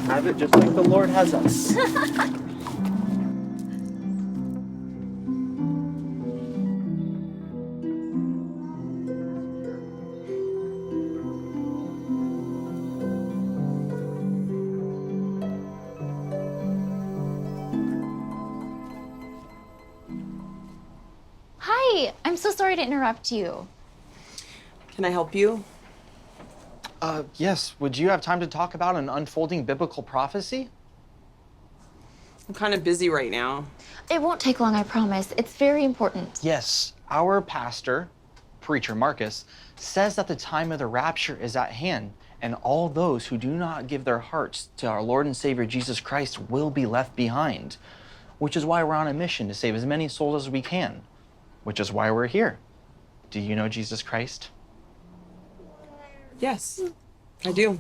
have it just like the Lord has us. Hi, I'm so sorry to interrupt you. Can I help you? Yes. Would you have time to talk about an unfolding biblical prophecy? I'm kind of busy right now. It won't take long, I promise. It's very important. Yes. Our pastor, preacher Marcus, says that the time of the rapture is at hand, and all those who do not give their hearts to our Lord and Savior Jesus Christ will be left behind, which is why we're on a mission to save as many souls as we can, which is why we're here. Do you know Jesus Christ? Yes, I do.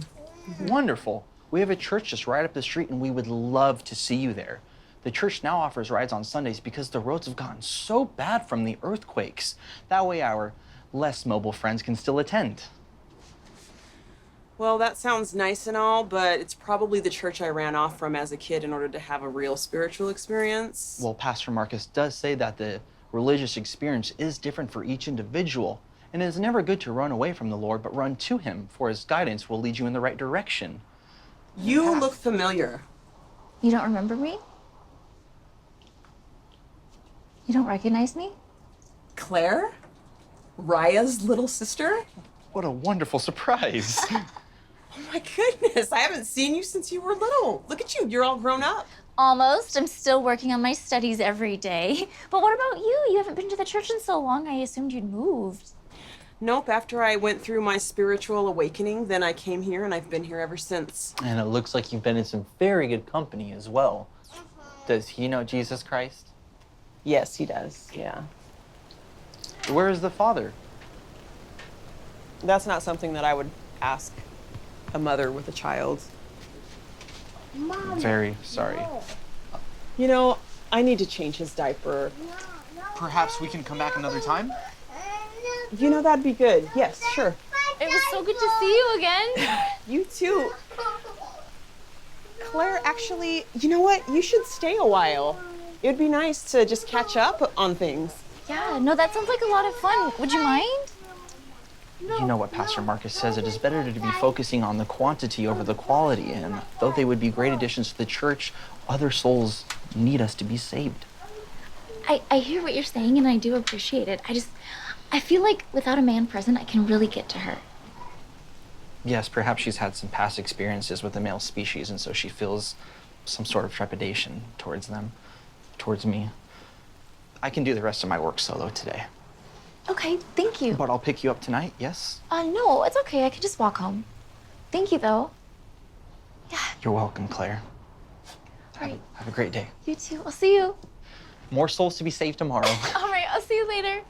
Wonderful. We have a church just right up the street, and we would love to see you there. The church now offers rides on Sundays because the roads have gotten so bad from the earthquakes. That way our less mobile friends can still attend. Well, that sounds nice and all, but it's probably the church I ran off from as a kid in order to have a real spiritual experience. Well, Pastor Marcus does say that the religious experience is different for each individual, and it is never good to run away from the Lord, but run to him, for his guidance will lead you in the right direction. You look familiar. You don't remember me? You don't recognize me? Claire? Raya's little sister? What a wonderful surprise. Oh my goodness, I haven't seen you since you were little. Look at you, you're all grown up. Almost. I'm still working on my studies every day. But what about you? You haven't been to the church in so long. I assumed you'd moved. Nope, after I went through my spiritual awakening, then I came here and I've been here ever since. And it looks like you've been in some very good company as well. Does he know Jesus Christ? Yes, he does, yeah. Where is the Father? That's not something that I would ask a mother with a child. Very sorry. You know, I need to change his diaper. Perhaps we can come back another time? You know, that'd be good. Yes, sure. It was so good to see you again. You too. Claire, actually, you know what? You should stay a while. It would be nice to just catch up on things. Yeah, no, that sounds like a lot of fun. Would you mind? You know what Pastor Marcus says, it is better to be focusing on the quantity over the quality, and though they would be great additions to the church, other souls need us to be saved. I hear what you're saying, and I do appreciate it. I feel like without a man present, I can really get to her. Yes, perhaps she's had some past experiences with the male species, and so she feels some sort of trepidation towards them, towards me. I can do the rest of my work solo today. Okay, thank you. But I'll pick you up tonight, yes? No, it's okay. I could just walk home. Thank you, though. Yeah. You're welcome, Claire. All right. Have a great day. You too. I'll see you. More souls to be saved tomorrow. All right, I'll see you later.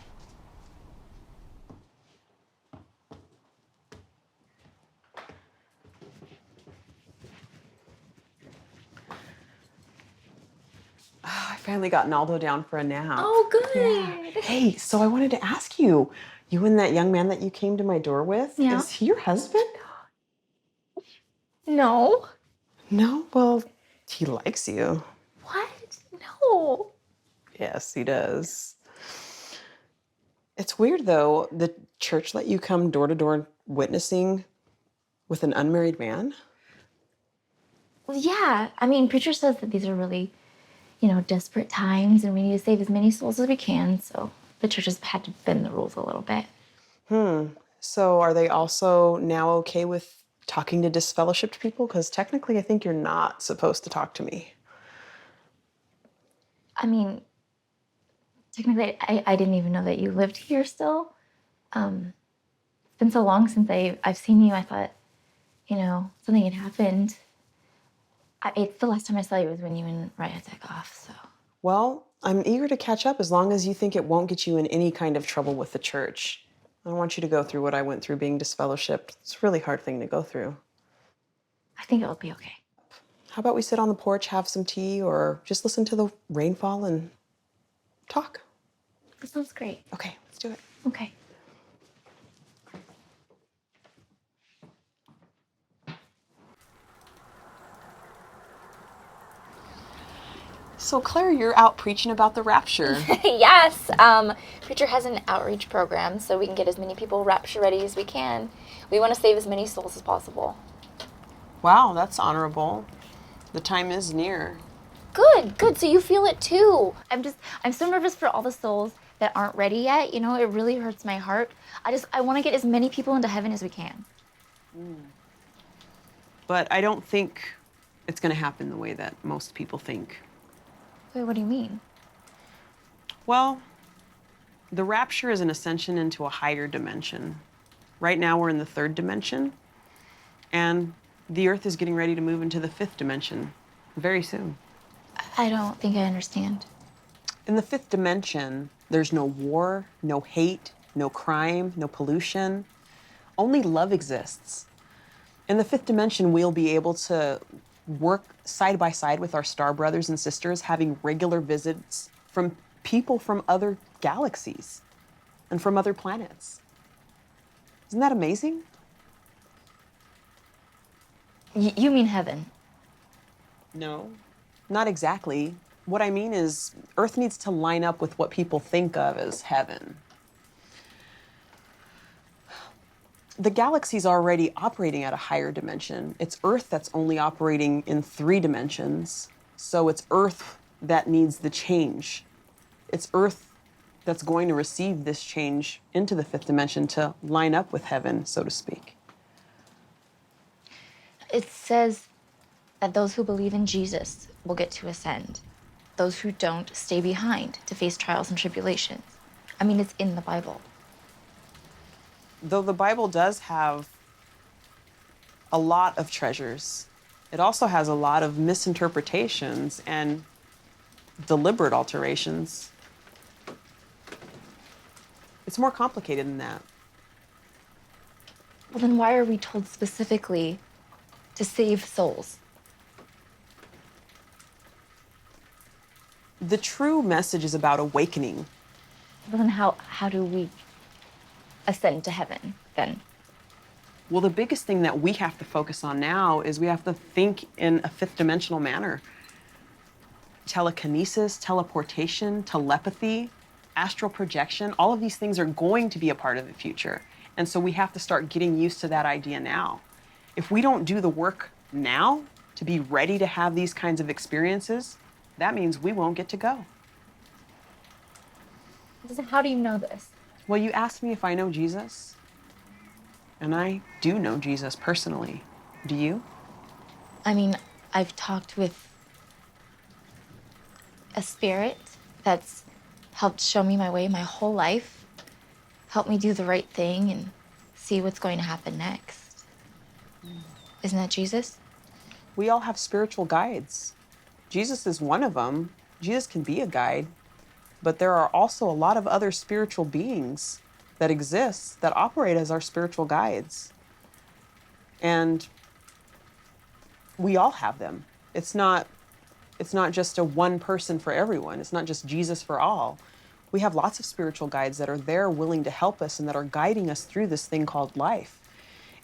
Finally got Naldo down for a nap. Oh, good. Yeah. Hey, so I wanted to ask you, you and that young man that you came to my door with, Yeah. is he your husband? No. No, well, he likes you. What? No. Yes, he does. It's weird though, the church let you come door to door witnessing with an unmarried man? Well, yeah. I mean, preacher says that these are really, desperate times and we need to save as many souls as we can. So the church has had to bend the rules a little bit. So are they also now okay with talking to disfellowshipped people? Because technically I think you're not supposed to talk to me. I mean, technically, I didn't even know that you lived here still. It's been so long since I've seen you. I thought, something had happened. The last time I saw you was when you and Raya took off, so. Well, I'm eager to catch up as long as you think it won't get you in any kind of trouble with the church. I don't want you to go through what I went through being disfellowshipped. It's a really hard thing to go through. I think it will be okay. How about we sit on the porch, have some tea, or just listen to the rainfall and talk? That sounds great. Okay, let's do it. Okay. So, Claire, you're out preaching about the rapture. Yes. Preacher has an outreach program so we can get as many people rapture ready as we can. We want to save as many souls as possible. Wow, that's honorable. The time is near. Good. So you feel it too. I'm so nervous for all the souls that aren't ready yet. It really hurts my heart. I want to get as many people into heaven as we can. But I don't think it's going to happen the way that most people think. Wait, what do you mean? Well, the rapture is an ascension into a higher dimension. Right now we're in the third dimension, and the Earth is getting ready to move into the fifth dimension very soon. I don't think I understand. In the fifth dimension, there's no war, no hate, no crime, no pollution. Only love exists. In the fifth dimension, we'll be able to work side by side with our star brothers and sisters, having regular visits from people from other galaxies and from other planets. Isn't that amazing? You mean heaven? No, not exactly. What I mean is, Earth needs to line up with what people think of as heaven. The galaxy's already operating at a higher dimension. It's Earth that's only operating in 3 dimensions. So it's Earth that needs the change. It's Earth that's going to receive this change into the 5th dimension to line up with heaven, so to speak. It says that those who believe in Jesus will get to ascend. Those who don't stay behind to face trials and tribulations. I mean, it's in the Bible. Though the Bible does have a lot of treasures, it also has a lot of misinterpretations and deliberate alterations. It's more complicated than that. Well, then why are we told specifically to save souls? The true message is about awakening. Well, then how do we ascend to heaven then? Well, the biggest thing that we have to focus on now is we have to think in a 5th dimensional manner. Telekinesis, teleportation, telepathy, astral projection, all of these things are going to be a part of the future. And so we have to start getting used to that idea now. If we don't do the work now to be ready to have these kinds of experiences, that means we won't get to go. How do you know this? Well, you asked me if I know Jesus, and I do know Jesus personally. Do you? I mean, I've talked with a spirit that's helped show me my way my whole life, helped me do the right thing and see what's going to happen next. Isn't that Jesus? We all have spiritual guides. Jesus is one of them. Jesus can be a guide, but there are also a lot of other spiritual beings that exist that operate as our spiritual guides. And we all have them. It's not It's not just a one person for everyone. It's not just Jesus for all. We have lots of spiritual guides that are there willing to help us and that are guiding us through this thing called life.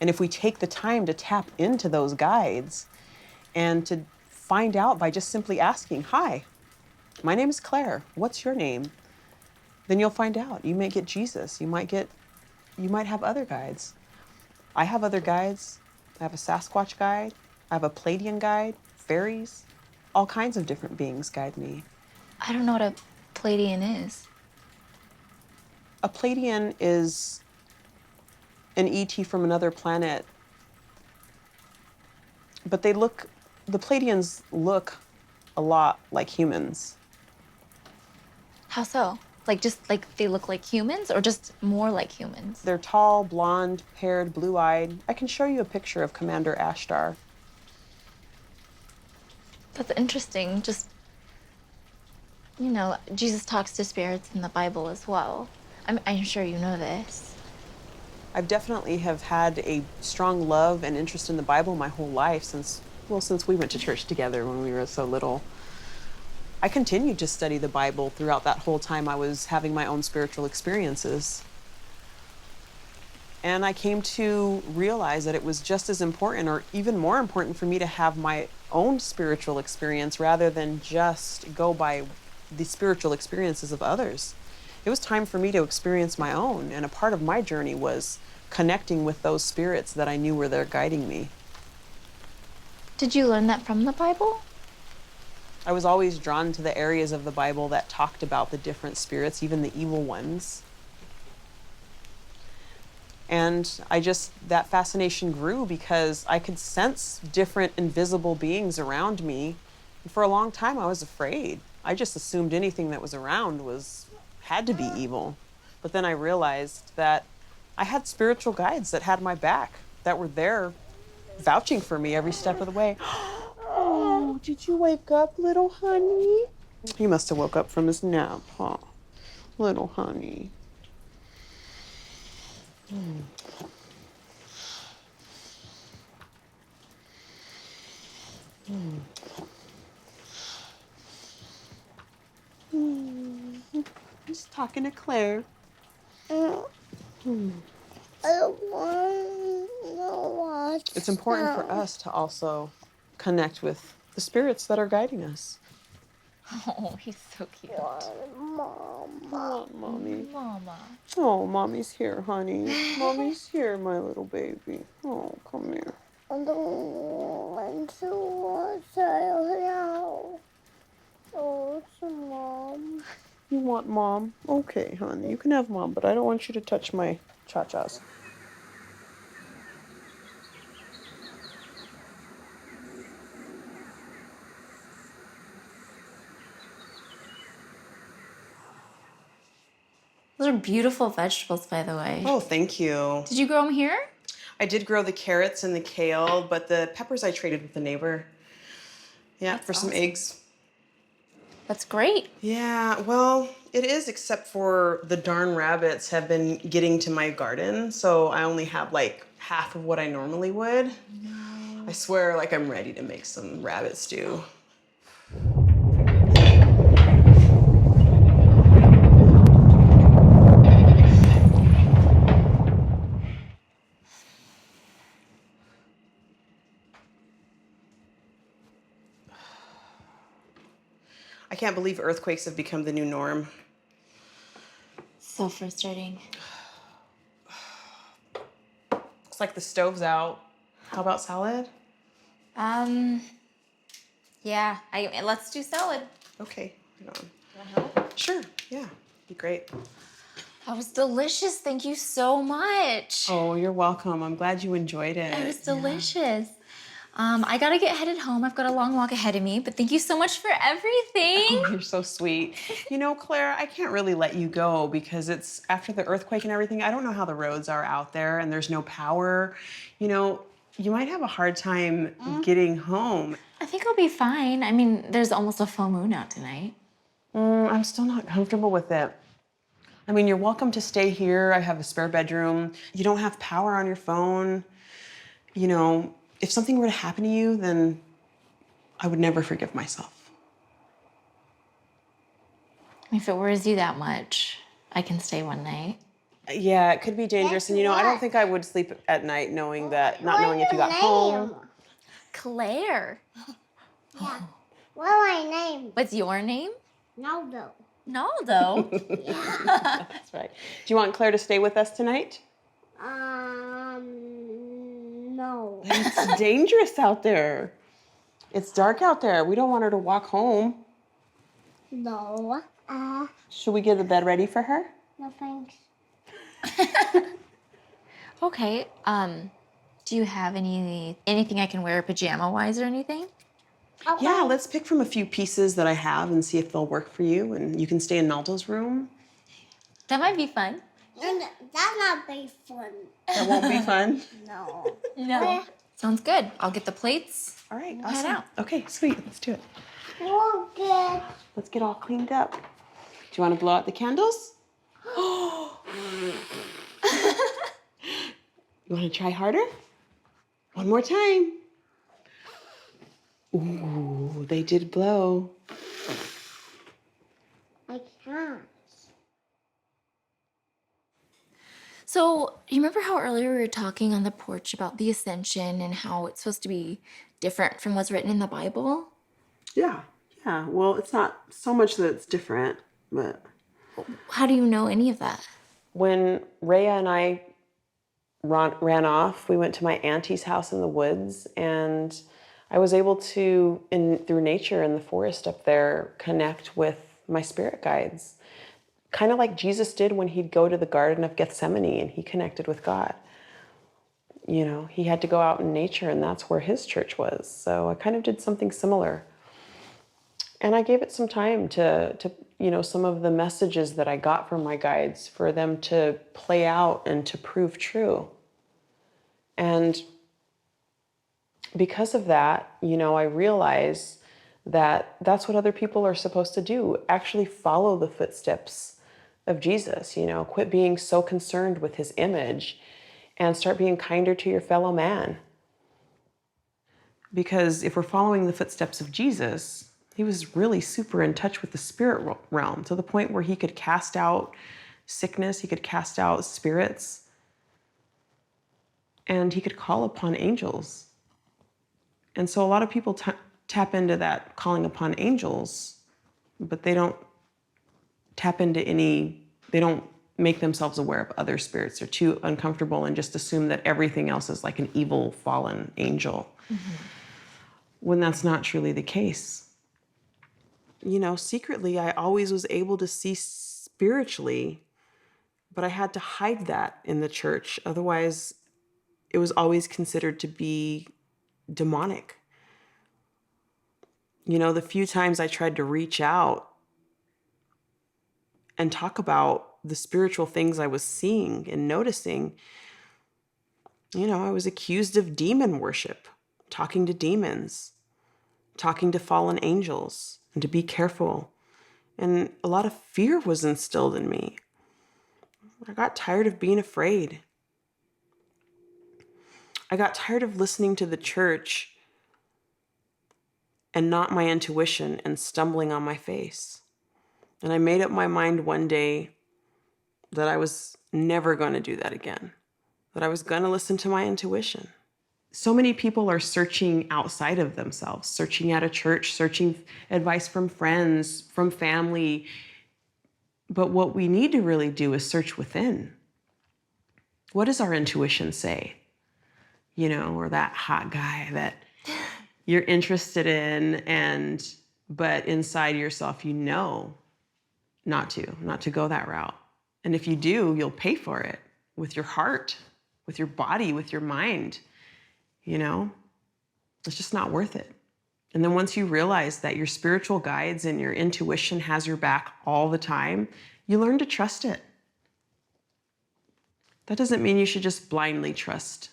And if we take the time to tap into those guides and to find out by just simply asking, hi, my name is Claire, what's your name? Then you'll find out. You may get Jesus. You might have other guides. I have other guides. I have a Sasquatch guide. I have a Pleiadian guide, fairies, all kinds of different beings guide me. I don't know what a Pleiadian is. A Pleiadian is an ET from another planet, but the Pleiadians look a lot like humans. How so? Like, just like they look like humans or just more like humans? They're tall, blonde, haired, blue-eyed. I can show you a picture of Commander Ashtar. That's interesting. Just, you know, Jesus talks to spirits in the Bible as well. I'm sure you know this. I've definitely have had a strong love and interest in the Bible my whole life since we went to church together when we were so little. I continued to study the Bible throughout that whole time I was having my own spiritual experiences. And I came to realize that it was just as important or even more important for me to have my own spiritual experience rather than just go by the spiritual experiences of others. It was time for me to experience my own, and a part of my journey was connecting with those spirits that I knew were there guiding me. Did you learn that from the Bible? I was always drawn to the areas of the Bible that talked about the different spirits, even the evil ones. And that fascination grew because I could sense different invisible beings around me. And for a long time, I was afraid. I just assumed anything that was around had to be evil. But then I realized that I had spiritual guides that had my back, that were there vouching for me every step of the way. Oh, did you wake up, little honey? He must have woke up from his nap, huh? Little honey. Just talking to Claire. I don't want to watch. It's important for us to also connect with the spirits that are guiding us. Oh, he's so cute. Mom. Oh, Mommy. Mama. Oh, Mommy's here, honey. Mommy's here, my little baby. Oh, come here. I don't want to watch now. Oh, it's Mom. You want Mom? Okay, honey. You can have Mom, but I don't want you to touch my cha-chas. Those are beautiful vegetables, by the way. Oh, thank you. Did you grow them here? I did grow the carrots and the kale, but the peppers I traded with the neighbor. Yeah, That's for some awesome. eggs. That's great. Yeah, well, it is, except for the darn rabbits have been getting to my garden, so I only have like half of what I normally would. No. I swear, like, I'm ready to make some rabbit stew. I can't believe earthquakes have become the new norm. So frustrating. Looks like the stove's out. How about salad? Yeah, let's do salad. Okay, hang on. Sure, yeah, be great. That was delicious. Thank you so much. Oh, you're welcome. I'm glad you enjoyed it. It was delicious. I gotta get headed home. I've got a long walk ahead of me, but thank you so much for everything. Oh, you're so sweet. You know, Claire, I can't really let you go because it's after the earthquake and everything. I don't know how the roads are out there and there's no power. You know, you might have a hard time getting home. I think I'll be fine. I mean, there's almost a full moon out tonight. I'm still not comfortable with it. I mean, you're welcome to stay here. I have a spare bedroom. You don't have power on your phone. You know, if something were to happen to you, then I would never forgive myself. If it worries you that much, I can stay one night. Yeah, it could be dangerous. And I don't think I would sleep at night not knowing if you got home. Claire. Yeah. What's my name? What's your name? Naldo. Naldo. That's right. Do you want Claire to stay with us tonight? No. It's dangerous out there. It's dark out there. We don't want her to walk home. No. Should we get the bed ready for her? No thanks. Okay. Do you have anything I can wear pajama-wise or anything? Okay. Yeah, let's pick from a few pieces that I have and see if they'll work for you. And you can stay in Naldo's room. That might be fun. And that's not very fun. That won't be fun. No. No. Sounds good. I'll get the plates. All right, Head awesome. out. Okay, sweet. Let's do it. Okay. Let's get all cleaned up. Do you want to blow out the candles? You want to try harder? One more time. Ooh, they did blow. I can't. So, you remember how earlier we were talking on the porch about the ascension and how it's supposed to be different from what's written in the Bible? Yeah. Well, it's not so much that it's different, but How do you know any of that? when Rhea and I ran off, we went to my auntie's house in the woods, and I was able to, through nature in the forest up there, connect with my spirit guides. Kind of like Jesus did when he'd go to the Garden of Gethsemane and he connected with God. He had to go out in nature, and that's where his church was. So I kind of did something similar. And I gave it some time to some of the messages that I got from my guides for them to play out and to prove true. And because of that, I realize that that's what other people are supposed to do. Actually follow the footsteps of Jesus, quit being so concerned with his image and start being kinder to your fellow man. Because if we're following the footsteps of Jesus, he was really super in touch with the spirit realm to the point where he could cast out sickness, he could cast out spirits, and he could call upon angels. And so a lot of people tap into that calling upon angels, but they don't tap into they don't make themselves aware of other spirits. They're too uncomfortable and just assume that everything else is like an evil fallen angel, when that's not truly the case. Secretly, I always was able to see spiritually, but I had to hide that in the church. Otherwise, it was always considered to be demonic. The few times I tried to reach out and talk about the spiritual things I was seeing and noticing, I was accused of demon worship, talking to demons, talking to fallen angels, and to be careful. And a lot of fear was instilled in me. I got tired of being afraid. I got tired of listening to the church and not my intuition and stumbling on my face. And I made up my mind one day that I was never going to do that again, that I was going to listen to my intuition. So many people are searching outside of themselves, searching at a church, searching advice from friends, from family. But what we need to really do is search within. What does our intuition say? Or that hot guy that you're interested in, but inside yourself, not to go that route. And if you do, you'll pay for it with your heart, with your body, with your mind. It's just not worth it. And then once you realize that your spiritual guides and your intuition has your back all the time, you learn to trust it. That doesn't mean you should just blindly trust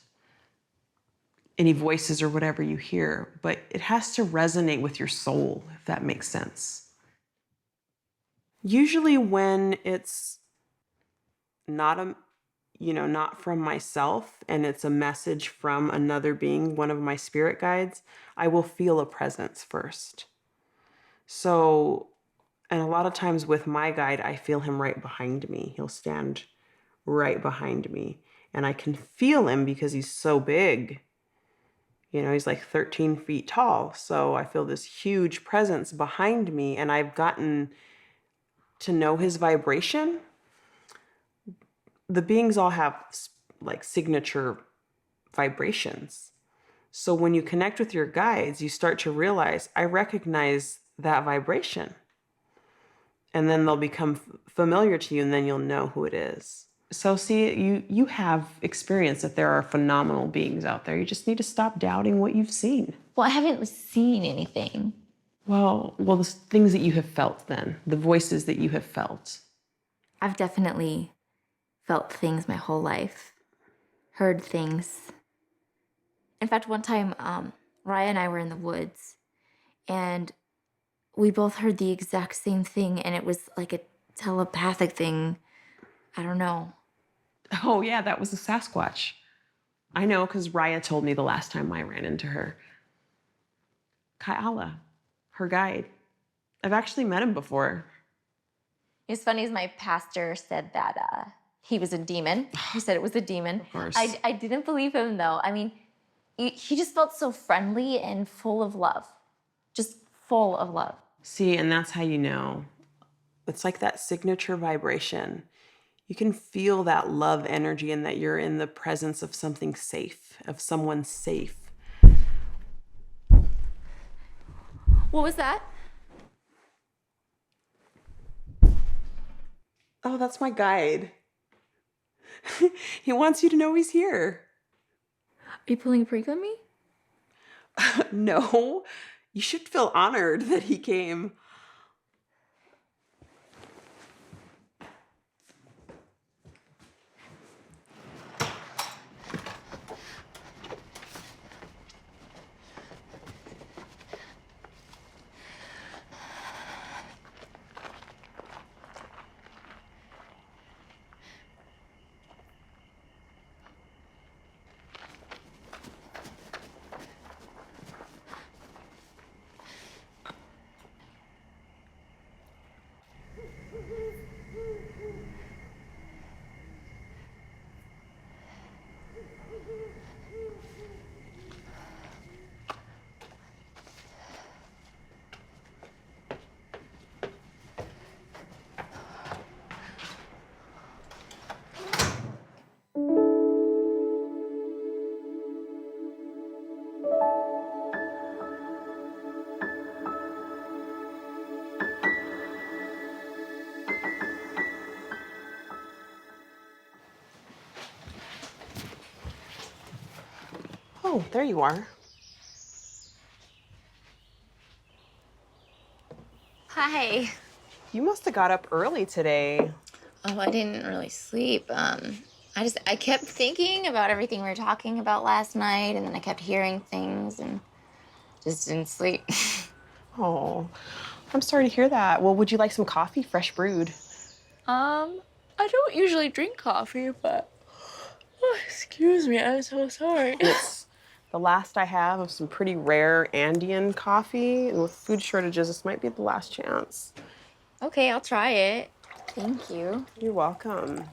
any voices or whatever you hear, but it has to resonate with your soul, if that makes sense. Usually when it's not not from myself and it's a message from another being, one of my spirit guides, I will feel a presence first. So And a lot of times with my guide, I feel him right behind me. He'll stand right behind me. And I can feel him because he's so big. You know, he's like 13 feet tall. So I feel this huge presence behind me. And I've gotten to know his vibration. The beings all have like signature vibrations. So when you connect with your guides, you start to realize, I recognize that vibration. And then they'll become familiar to you, and then you'll know who it is. So see, you have experience that there are phenomenal beings out there. You just need to stop doubting what you've seen. Well, I haven't seen anything. Well, the things that you have felt then, the voices that you have felt. I've definitely felt things my whole life, heard things. In fact, one time, Raya and I were in the woods, and we both heard the exact same thing, and it was like a telepathic thing. I don't know. Oh yeah, that was a Sasquatch. I know, because Raya told me the last time I ran into her. Kai'ala, her guide. I've actually met him before. It's funny as my pastor said that he was a demon. He said it was a demon. Of course. I didn't believe him, though. I mean, he just felt so friendly and full of love. Just full of love. See, and that's how you know. It's like that signature vibration. You can feel that love energy and that you're in the presence of something safe, of someone safe. What was that? Oh, that's my guide. He wants you to know he's here. Are you pulling a prank on me? No, you should feel honored that he came. Oh, there you are. Hi. You must have got up early today. Oh, I didn't really sleep. I kept thinking about everything we were talking about last night, and then I kept hearing things and just didn't sleep. Oh, I'm sorry to hear that. Well, would you like some coffee, fresh brewed? I don't usually drink coffee, but excuse me, I'm so sorry. It's the last I have of some pretty rare Andean coffee, and with food shortages, this might be the last chance. Okay, I'll try it. Thank you. You're welcome.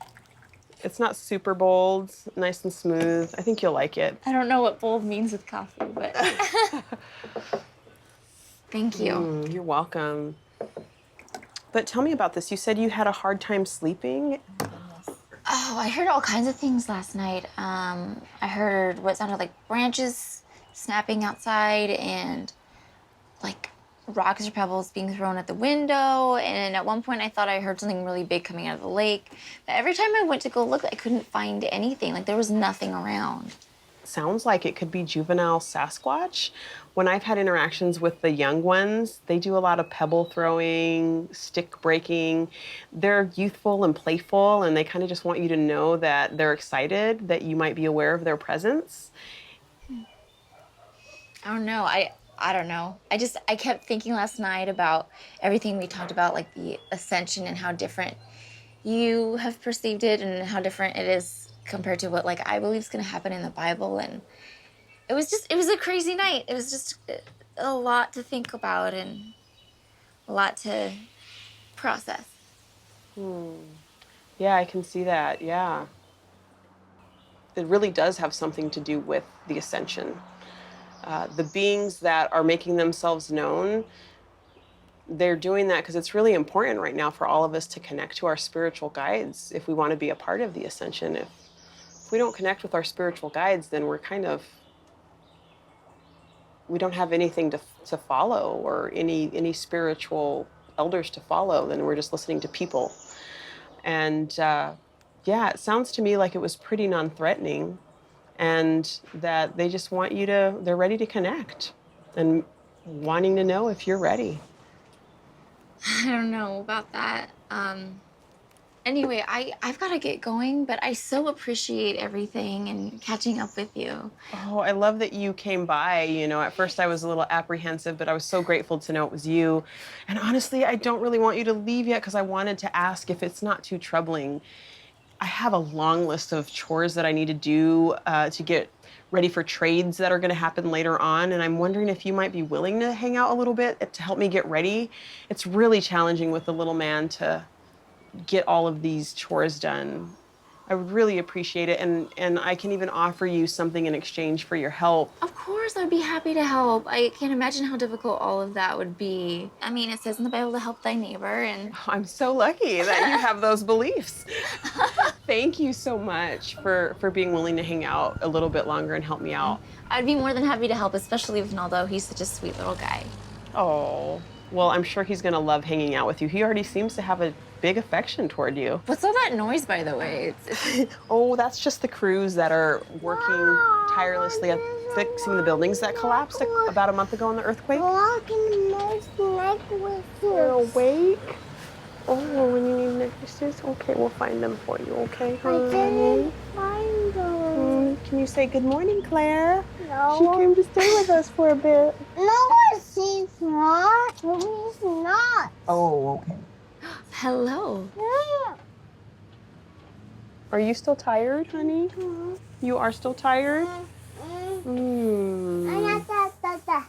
It's not super bold, nice and smooth. I think you'll like it. I don't know what bold means with coffee, but thank you. You're welcome. But tell me about this. You said you had a hard time sleeping. Oh, I heard all kinds of things last night. I heard what sounded like branches snapping outside and like rocks or pebbles being thrown at the window. And at one point I thought I heard something really big coming out of the lake. But every time I went to go look, I couldn't find anything. Like there was nothing around. Sounds like it could be juvenile Sasquatch. When I've had interactions with the young ones, they do a lot of pebble throwing, stick breaking. They're youthful and playful, and they kind of just want you to know that they're excited, that you might be aware of their presence. I don't know. I don't know. I kept thinking last night about everything we talked about, like the ascension and how different you have perceived it and how different it is compared to what like I believe is going to happen in the Bible. And it was a crazy night. It was just a lot to think about and a lot to process. Yeah, I can see that. Yeah. It really does have something to do with the ascension. The beings that are making themselves known, they're doing that because it's really important right now for all of us to connect to our spiritual guides if we want to be a part of the ascension. If we don't connect with our spiritual guides, then we don't have anything to follow or any spiritual elders to follow. Then we're just listening to people. And yeah, it sounds to me like it was pretty non-threatening, and that they just want you to, they're ready to connect and wanting to know if you're ready. I don't know about that. Anyway, I've got to get going, but I so appreciate everything and catching up with you. Oh, I love that you came by. You know, at first I was a little apprehensive, but I was so grateful to know it was you. And honestly, I don't really want you to leave yet because I wanted to ask if it's not too troubling. I have a long list of chores that I need to do to get ready for trades that are going to happen later on. And I'm wondering if you might be willing to hang out a little bit to help me get ready. It's really challenging with the little man to get all of these chores done. I would really appreciate it. And I can even offer you something in exchange for your help. Of course, I'd be happy to help. I can't imagine how difficult all of that would be. I mean, it says in the Bible to help thy neighbor, and I'm so lucky that you have those beliefs. Thank you so much for being willing to hang out a little bit longer and help me out. I'd be more than happy to help, especially with Naldo. He's such a sweet little guy. Oh, well, I'm sure he's gonna love hanging out with you. He already seems to have a big affection toward you. What's all that noise, by the way? Oh, that's just the crews that are working tirelessly at fixing the buildings that collapsed about a month ago in the earthquake. Walking most necklaces. You're awake? Oh, when you need necklaces? Okay, we'll find them for you, okay? I didn't find them. Can you say good morning, Claire? No. She came to stay with us for a bit. No, she's not. She's not. Oh, okay. Hello. Yeah. Are you still tired, honey? You are still tired? Da.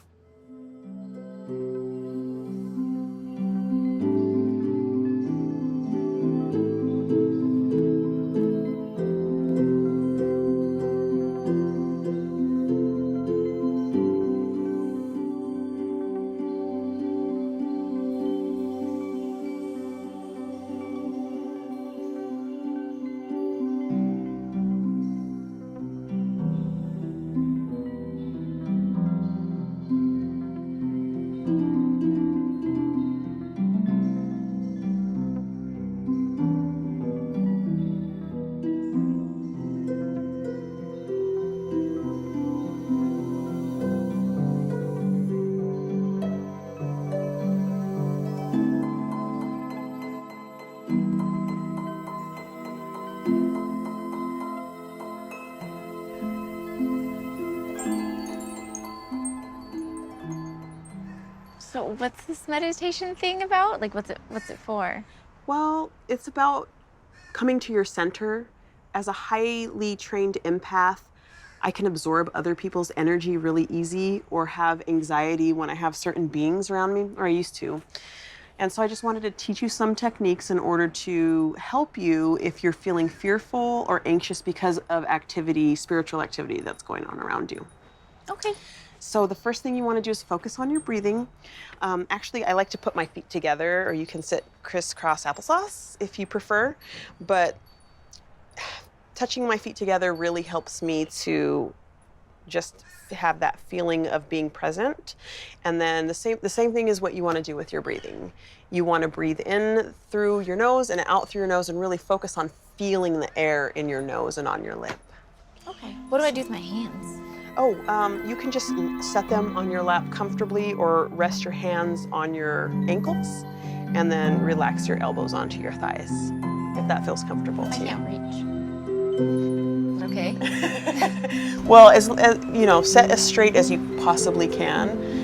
So what's this meditation thing about? Like, what's it for? Well, it's about coming to your center. As a highly trained empath, I can absorb other people's energy really easy or have anxiety when I have certain beings around me, or I used to. And so I just wanted to teach you some techniques in order to help you if you're feeling fearful or anxious because of spiritual activity that's going on around you. Okay. So the first thing you want to do is focus on your breathing. Actually, I like to put my feet together, or you can sit crisscross applesauce if you prefer. But touching my feet together really helps me to just have that feeling of being present. And then the same thing is what you want to do with your breathing. You want to breathe in through your nose and out through your nose and really focus on feeling the air in your nose and on your lip. Okay. What do I do with my hands? Oh, you can just set them on your lap comfortably or rest your hands on your ankles and then relax your elbows onto your thighs, if that feels comfortable to you. I can't reach. Okay. Well, as you know, set as straight as you possibly can.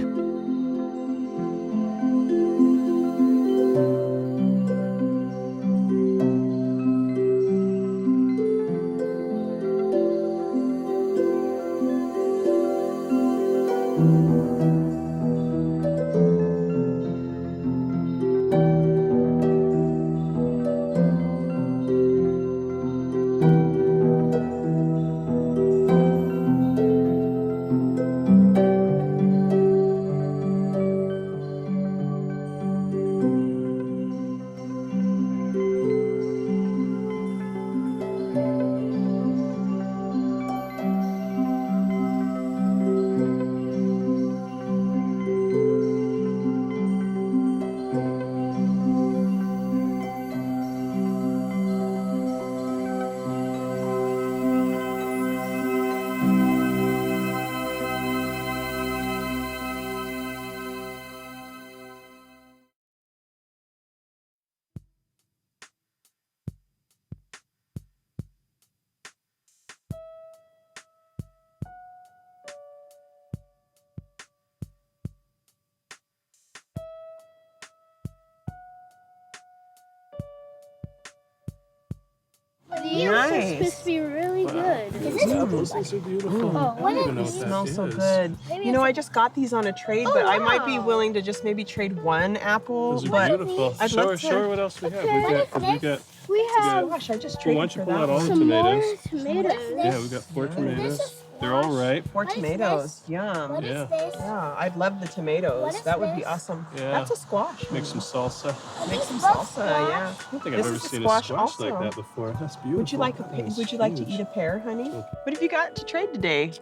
juice is supposed Nice. to be really good. These apples, these are beautiful. I don't even know They what that smell so is. good. Maybe You know, it's- I just got these on a trade, Oh, but I might be wow. willing to just maybe trade one apple. Those are But beautiful. I'd Show love her, to- show her what else we have. Okay. We What got, is 'cause we next? got, We have Gosh, I just well, why traded don't you for pull that out all one. the some more tomatoes? tomatoes. Yeah, we got 4 Nice. tomatoes. They're all ripe. 4 What is tomatoes. this? Yum. What Yeah. is this? Yeah, I'd love the tomatoes. What is That would be this? awesome. Yeah. That's a squash. Make some salsa. Make some These both salsa, yeah. I don't think This I've ever is a seen squash a squash like also. that before. That's beautiful. Would you like That is Would you like to huge. eat a pear, honey? Okay. What have you got to trade today?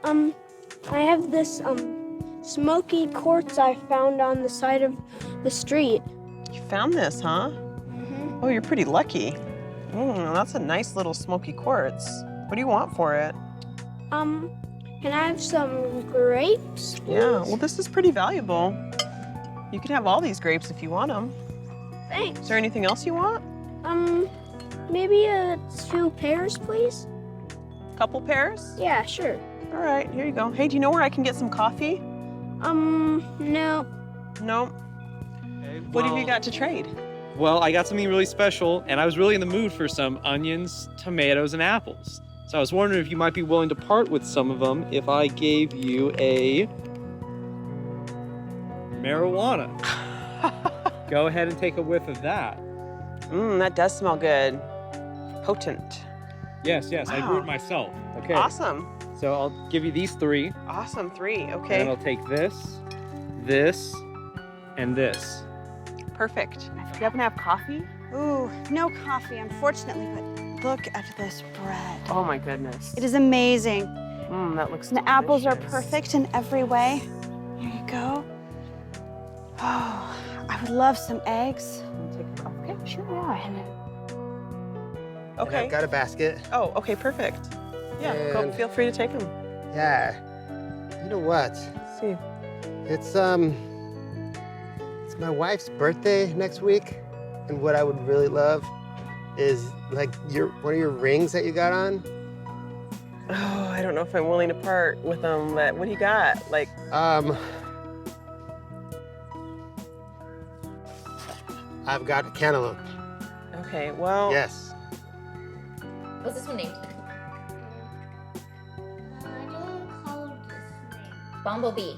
I have this smoky quartz I found on the side of the street. You found this, huh? Oh, you're pretty lucky. That's a nice little smoky quartz. What do you want for it? Can I have some grapes? Yeah, well, this is pretty valuable. You can have all these grapes if you want them. Thanks. Is there anything else you want? Maybe 2 pears, please? Couple pears? Yeah, sure. All right, here you go. Hey, do you know where I can get some coffee? No. No. What have you got to trade? Well, I got something really special, and I was really in the mood for some onions, tomatoes, and apples. So I was wondering if you might be willing to part with some of them if I gave you a marijuana. Go ahead and take a whiff of that. That does smell good. Potent. Yes, I grew Wow. it myself. Okay. Awesome. So I'll give you these 3, Awesome, 3. and Okay. I'll take this, this, and this. Perfect. Do you happen to have coffee? Ooh, no coffee, unfortunately, but look at this bread. Oh my goodness. It is amazing. That looks The apples are delicious. perfect in every way. Here you go. Oh, I would love some eggs. Okay, sure, yeah. And Okay. I've got a basket. Oh, okay, perfect. Yeah, go, And- feel free to take them. Yeah. You know what? See. It's my wife's birthday next week, and what I would really love is like one of your rings that you got on. Oh, I don't know if I'm willing to part with them, but what do you got? Like, I've got a cantaloupe. okay, well. Yes. What's this one named? I don't call this name. Bumblebee.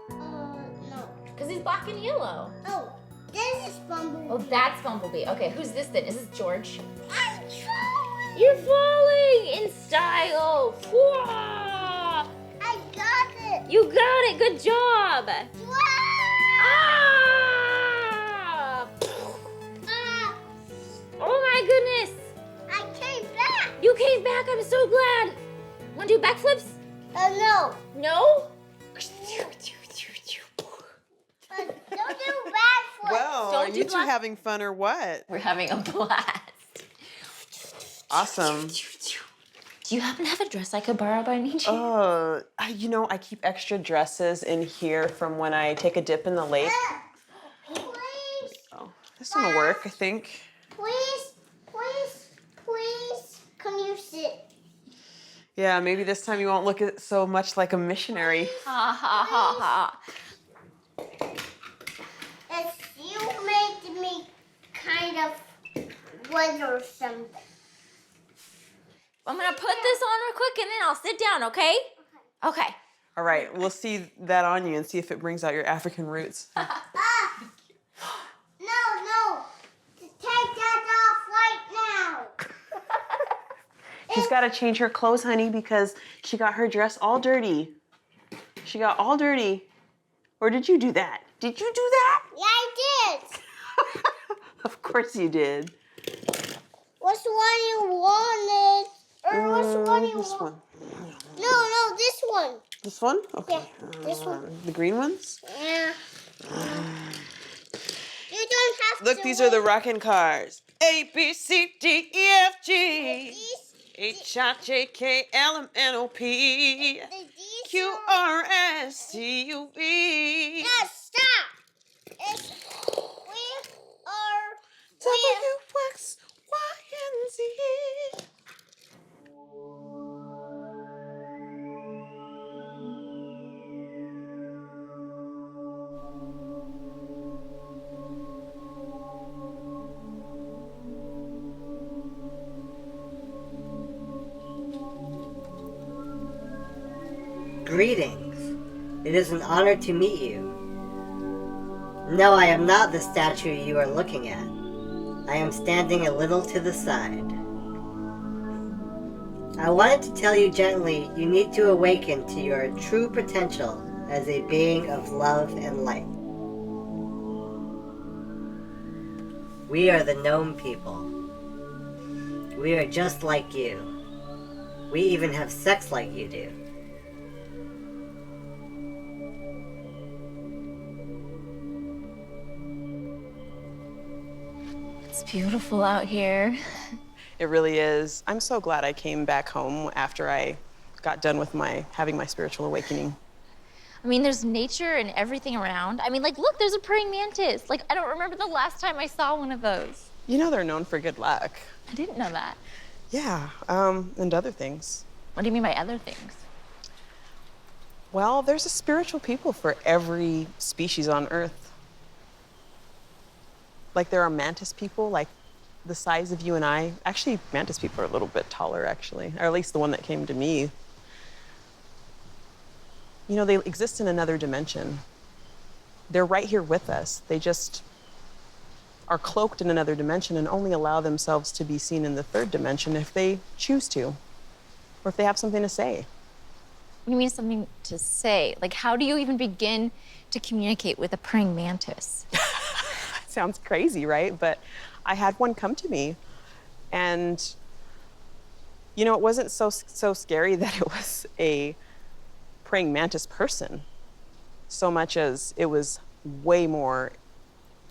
No. Because he's black and yellow. Oh, this is Bumblebee. Oh, that's Bumblebee. Okay, who's this then? Is this George? I'm trying. You're falling in style. Whoa! I got it. You got it. Good job. Wow. Ah! Oh my goodness. I came back. You came back. I'm so glad. Want to do backflips? No. No? Don't do bad for Well, Don't are do you two black- having fun or what? We're having a blast. Awesome. Do you happen to have a dress I could borrow by any chance? I keep extra dresses in here from when I take a dip in the lake. Please, Oh, this one will work, I think. please, please, please. Can you sit? Yeah, maybe this time you won't look so much like a missionary. Ha ha ha ha. It's you made me kind of wet or something. I'm gonna put this on real quick and then I'll sit down, okay? Okay. All right, we'll see that on you and see if it brings out your African roots. No. Take that off right now. She's got to change her clothes, honey, because she got her dress all dirty. She got all dirty. Or did you do that? Did you do that? Yeah, I did. Of course you did. What's the one you wanted? Or what's the one you This want? one. No, this one. This one? Okay. Yeah, this one. The green ones? Yeah. You don't have to. Look, these are the rockin' cars. A, B, C, D, E, F, G. H, I, J, K, L, M, N, O, P. Q, R, S, T, U, V. No, stop. It's we are. W, X, Y, and Z. Greetings. It is an honor to meet you. No, I am not the statue you are looking at. I am standing a little to the side. I wanted to tell you gently, you need to awaken to your true potential as a being of love and light. We are the gnome people. We are just like you. We even have sex like you do. It's beautiful out here. It really is. I'm so glad I came back home after I got done with having my spiritual awakening. I mean, there's nature and everything around. I mean, like, look, there's a praying mantis. Like, I don't remember the last time I saw one of those. You know they're known for good luck. I didn't know that. Yeah, and other things. What do you mean by other things? Well, there's a spiritual people for every species on Earth. Like there are mantis people, like the size of you and I. Actually, mantis people are a little bit taller, actually, or at least the one that came to me. You know, they exist in another dimension. They're right here with us. They just are cloaked in another dimension and only allow themselves to be seen in the third dimension if they choose to, or if they have something to say. What do you mean something to say? Like, how do you even begin to communicate with a praying mantis? Sounds crazy, right? But I had one come to me, and you know, it wasn't so scary that it was a praying mantis person, so much as it was way more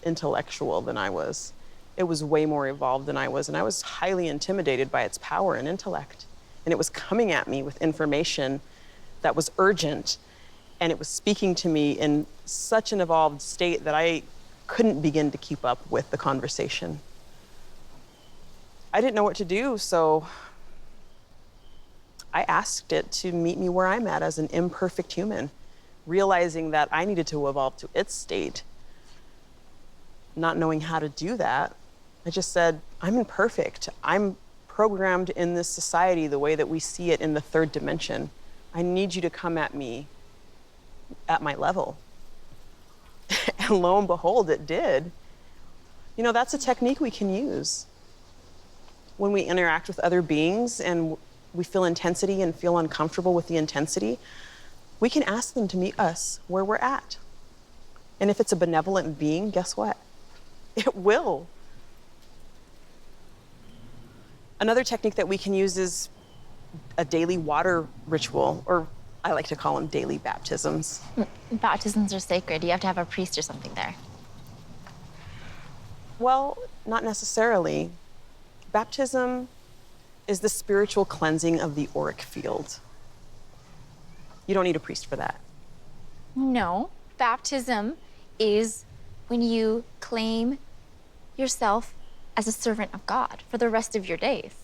intellectual than I was. It was way more evolved than I was, and I was highly intimidated by its power and intellect. And it was coming at me with information that was urgent, and it was speaking to me in such an evolved state that I couldn't begin to keep up with the conversation. I didn't know what to do, so I asked it to meet me where I'm at as an imperfect human, realizing that I needed to evolve to its state. Not knowing how to do that, I just said, I'm imperfect. I'm programmed in this society the way that we see it in the third dimension. I need you to come at me at my level. And lo and behold, it did. You know, that's a technique we can use. When we interact with other beings and we feel intensity and feel uncomfortable with the intensity, we can ask them to meet us where we're at. And if it's a benevolent being, guess what? It will. Another technique that we can use is a daily water ritual, or I like to call them daily baptisms. Baptisms are sacred. You have to have a priest or something there. Well, not necessarily. Baptism is the spiritual cleansing of the auric field. You don't need a priest for that. No, baptism is when you claim yourself as a servant of God for the rest of your days.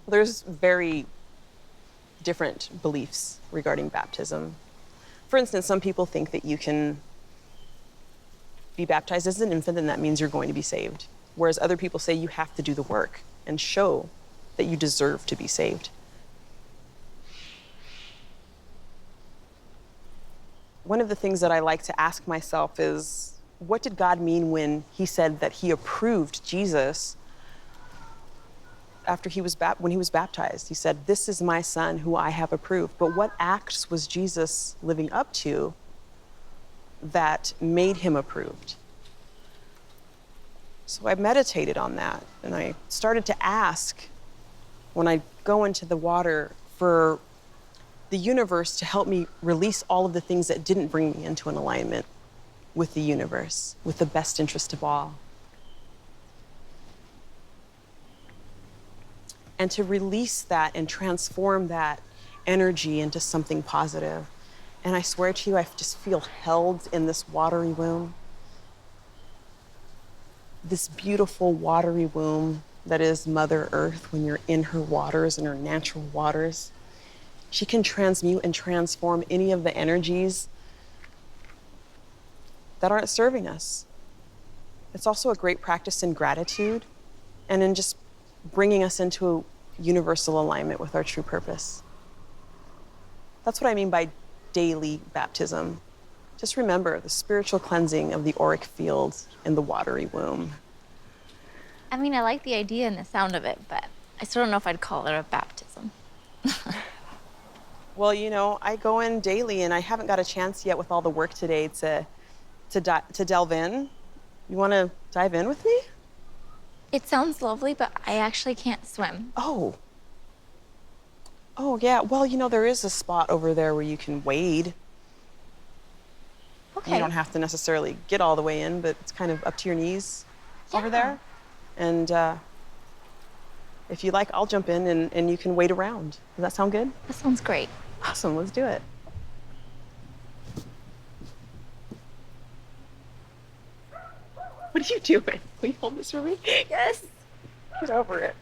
There's very different beliefs regarding baptism. For instance, some people think that you can be baptized as an infant and that means you're going to be saved. Whereas other people say you have to do the work and show that you deserve to be saved. One of the things that I like to ask myself is, what did God mean when he said that he approved Jesus after when he was baptized? He said, "This is my son who I have approved." But what acts was Jesus living up to that made him approved? So I meditated on that, and I started to ask, when I go into the water, for the universe to help me release all of the things that didn't bring me into an alignment with the universe, with the best interest of all. And to release that and transform that energy into something positive. And I swear to you, I just feel held in this watery womb. This beautiful watery womb that is Mother Earth when you're in her waters, in her natural waters. She can transmute and transform any of the energies that aren't serving us. It's also a great practice in gratitude and in just bringing us into a universal alignment with our true purpose. That's what I mean by daily baptism. Just remember the spiritual cleansing of the auric field in the watery womb. I mean, I like the idea and the sound of it, but I still don't know if I'd call it a baptism. Well, you know, I go in daily and I haven't got a chance yet with all the work today to delve in. You want to dive in with me? It sounds lovely, but I actually can't swim. Oh. Oh, yeah. Well, you know, there is a spot over there where you can wade. Okay. You don't have to necessarily get all the way in, but it's kind of up to your knees over there. And if you like, I'll jump in and you can wade around. Does that sound good? That sounds great. Awesome. Let's do it. What are you doing? Will you hold this for me? Yes. Get over it.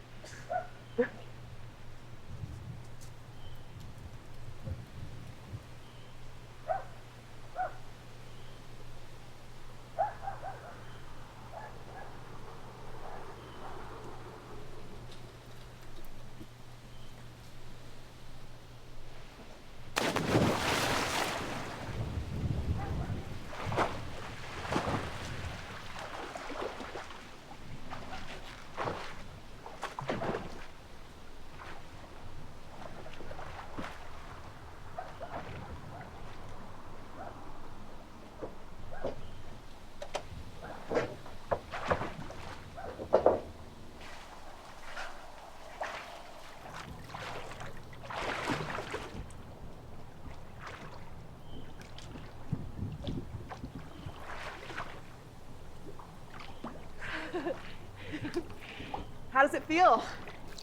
How does it feel?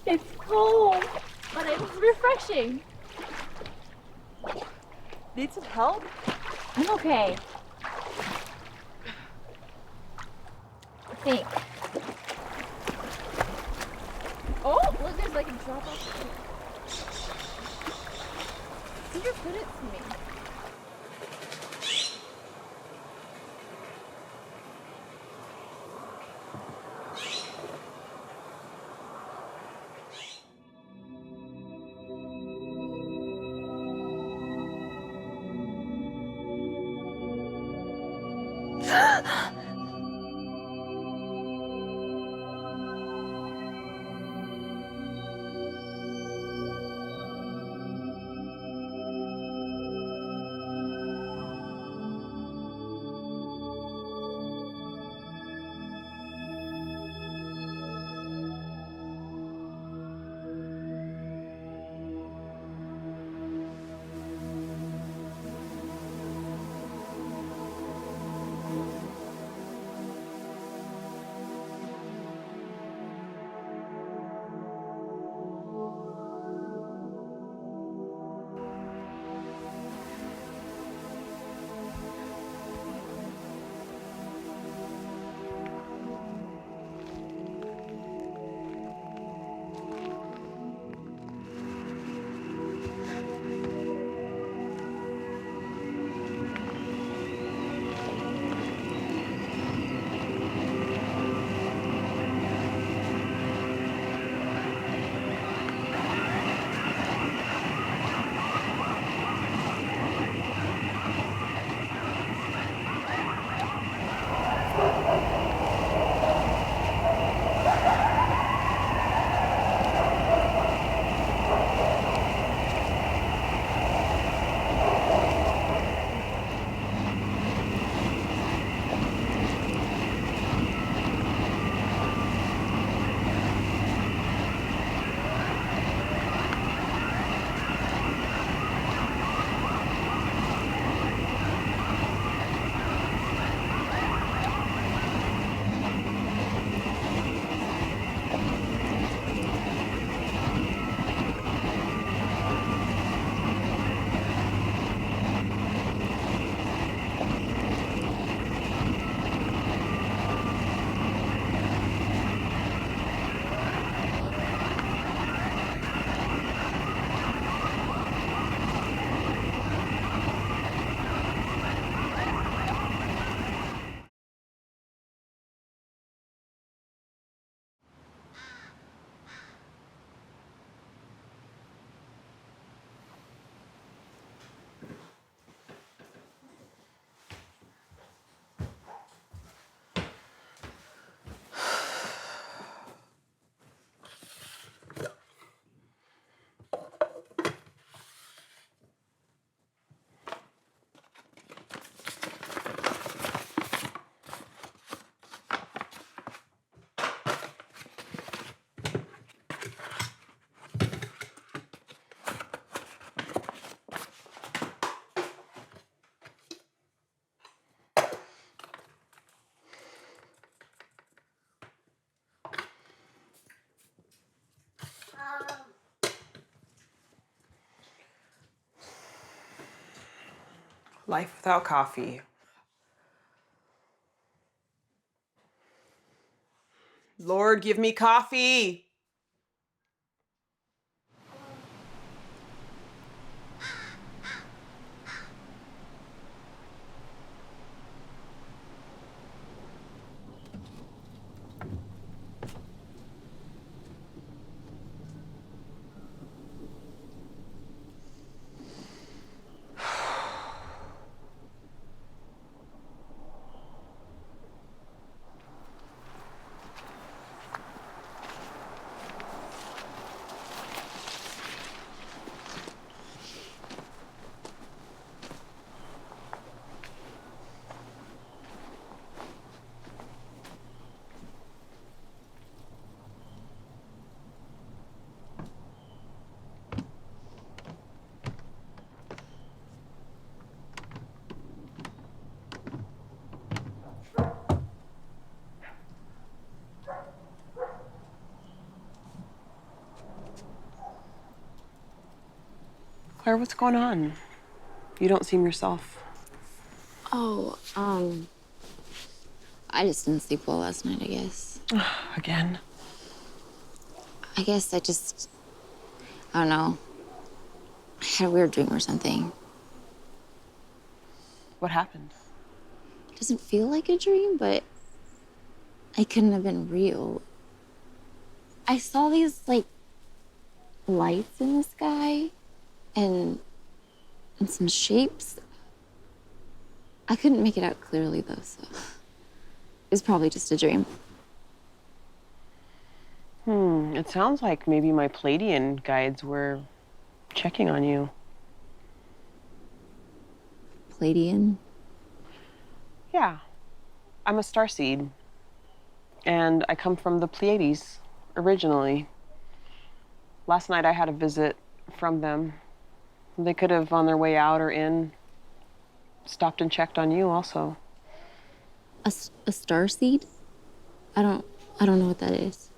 It's cold, but it's refreshing. Need some help? I'm okay. I think. Oh, look, there's like a drop off. Peter put it to me. Life without coffee. Lord, give me coffee. Claire, what's going on? You don't seem yourself. Oh, I just didn't sleep well last night, I guess. Again? I guess I don't know. I had a weird dream or something. What happened? It doesn't feel like a dream, but it couldn't have been real. I saw these, like, lights in the sky and some shapes. I couldn't make it out clearly, though, so it was probably just a dream. It sounds like maybe my Palladian guides were checking on you. Palladian? Yeah. I'm a starseed. And I come from the Pleiades, originally. Last night I had a visit from them. They could have, on their way out or in, stopped and checked on you also. A starseed? I don't know what that is.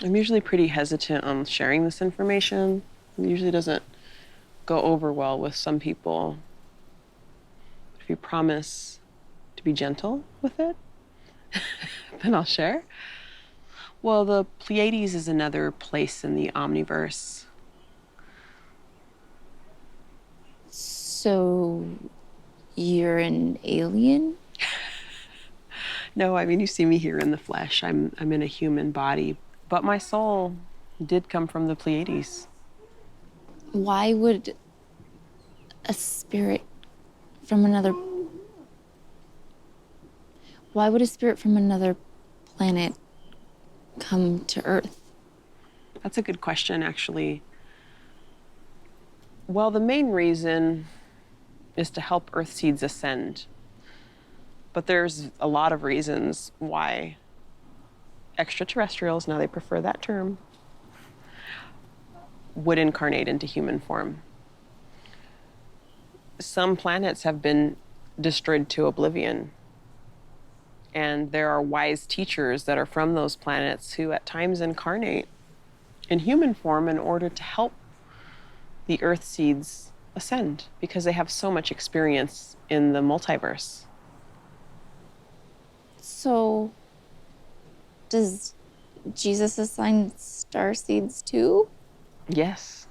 I'm usually pretty hesitant on sharing this information. It usually doesn't go over well with some people. If you promise to be gentle with it, then I'll share. Well, the Pleiades is another place in the omniverse. So, you're an alien? No, I mean, you see me here in the flesh. I'm in a human body. But my soul did come from the Pleiades. Why would a spirit from another... Why would a spirit from another planet come to Earth? That's a good question, actually. Well, the main reason is to help Earth seeds ascend. But there's a lot of reasons why extraterrestrials, now they prefer that term, would incarnate into human form. Some planets have been destroyed to oblivion. And there are wise teachers that are from those planets who at times incarnate in human form in order to help the Earth seeds ascend because they have so much experience in the multiverse. So, does Jesus assign star seeds too? Yes.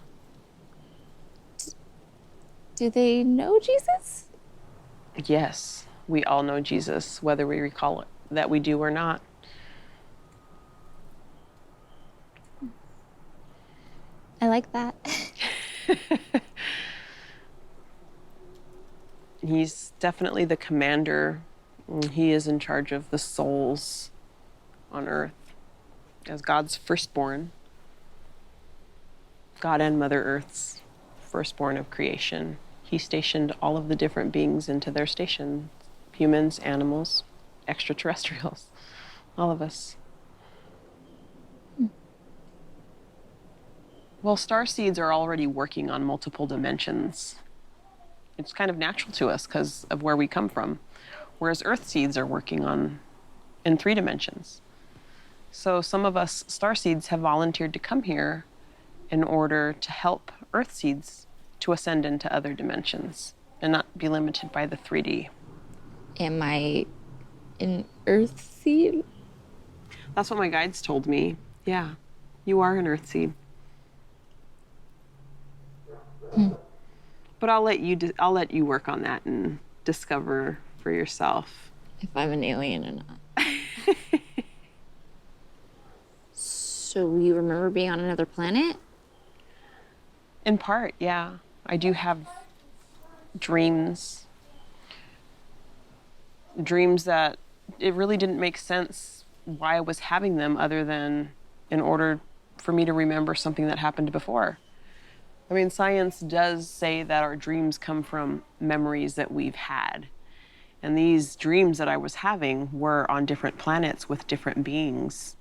Do they know Jesus? Yes. We all know Jesus, whether we recall it, that we do or not. I like that. He's definitely the commander. He is in charge of the souls on Earth as God's firstborn. God and Mother Earth's firstborn of creation. He stationed all of the different beings into their station. Humans, animals, extraterrestrials, all of us. Well, star seeds are already working on multiple dimensions. It's kind of natural to us because of where we come from, whereas Earth seeds are working in 3 dimensions. So some of us star seeds have volunteered to come here in order to help Earth seeds to ascend into other dimensions and not be limited by the 3D. Am I an earth seed? That's what my guides told me. Yeah, you are an earth seed. But I'll let you work on that and discover for yourself If I'm an alien or not. So you remember being on another planet? In part, yeah. I do have dreams. Dreams that it really didn't make sense why I was having them other than in order for me to remember something that happened before. I mean, science does say that our dreams come from memories that we've had. And these dreams that I was having were on different planets with different beings.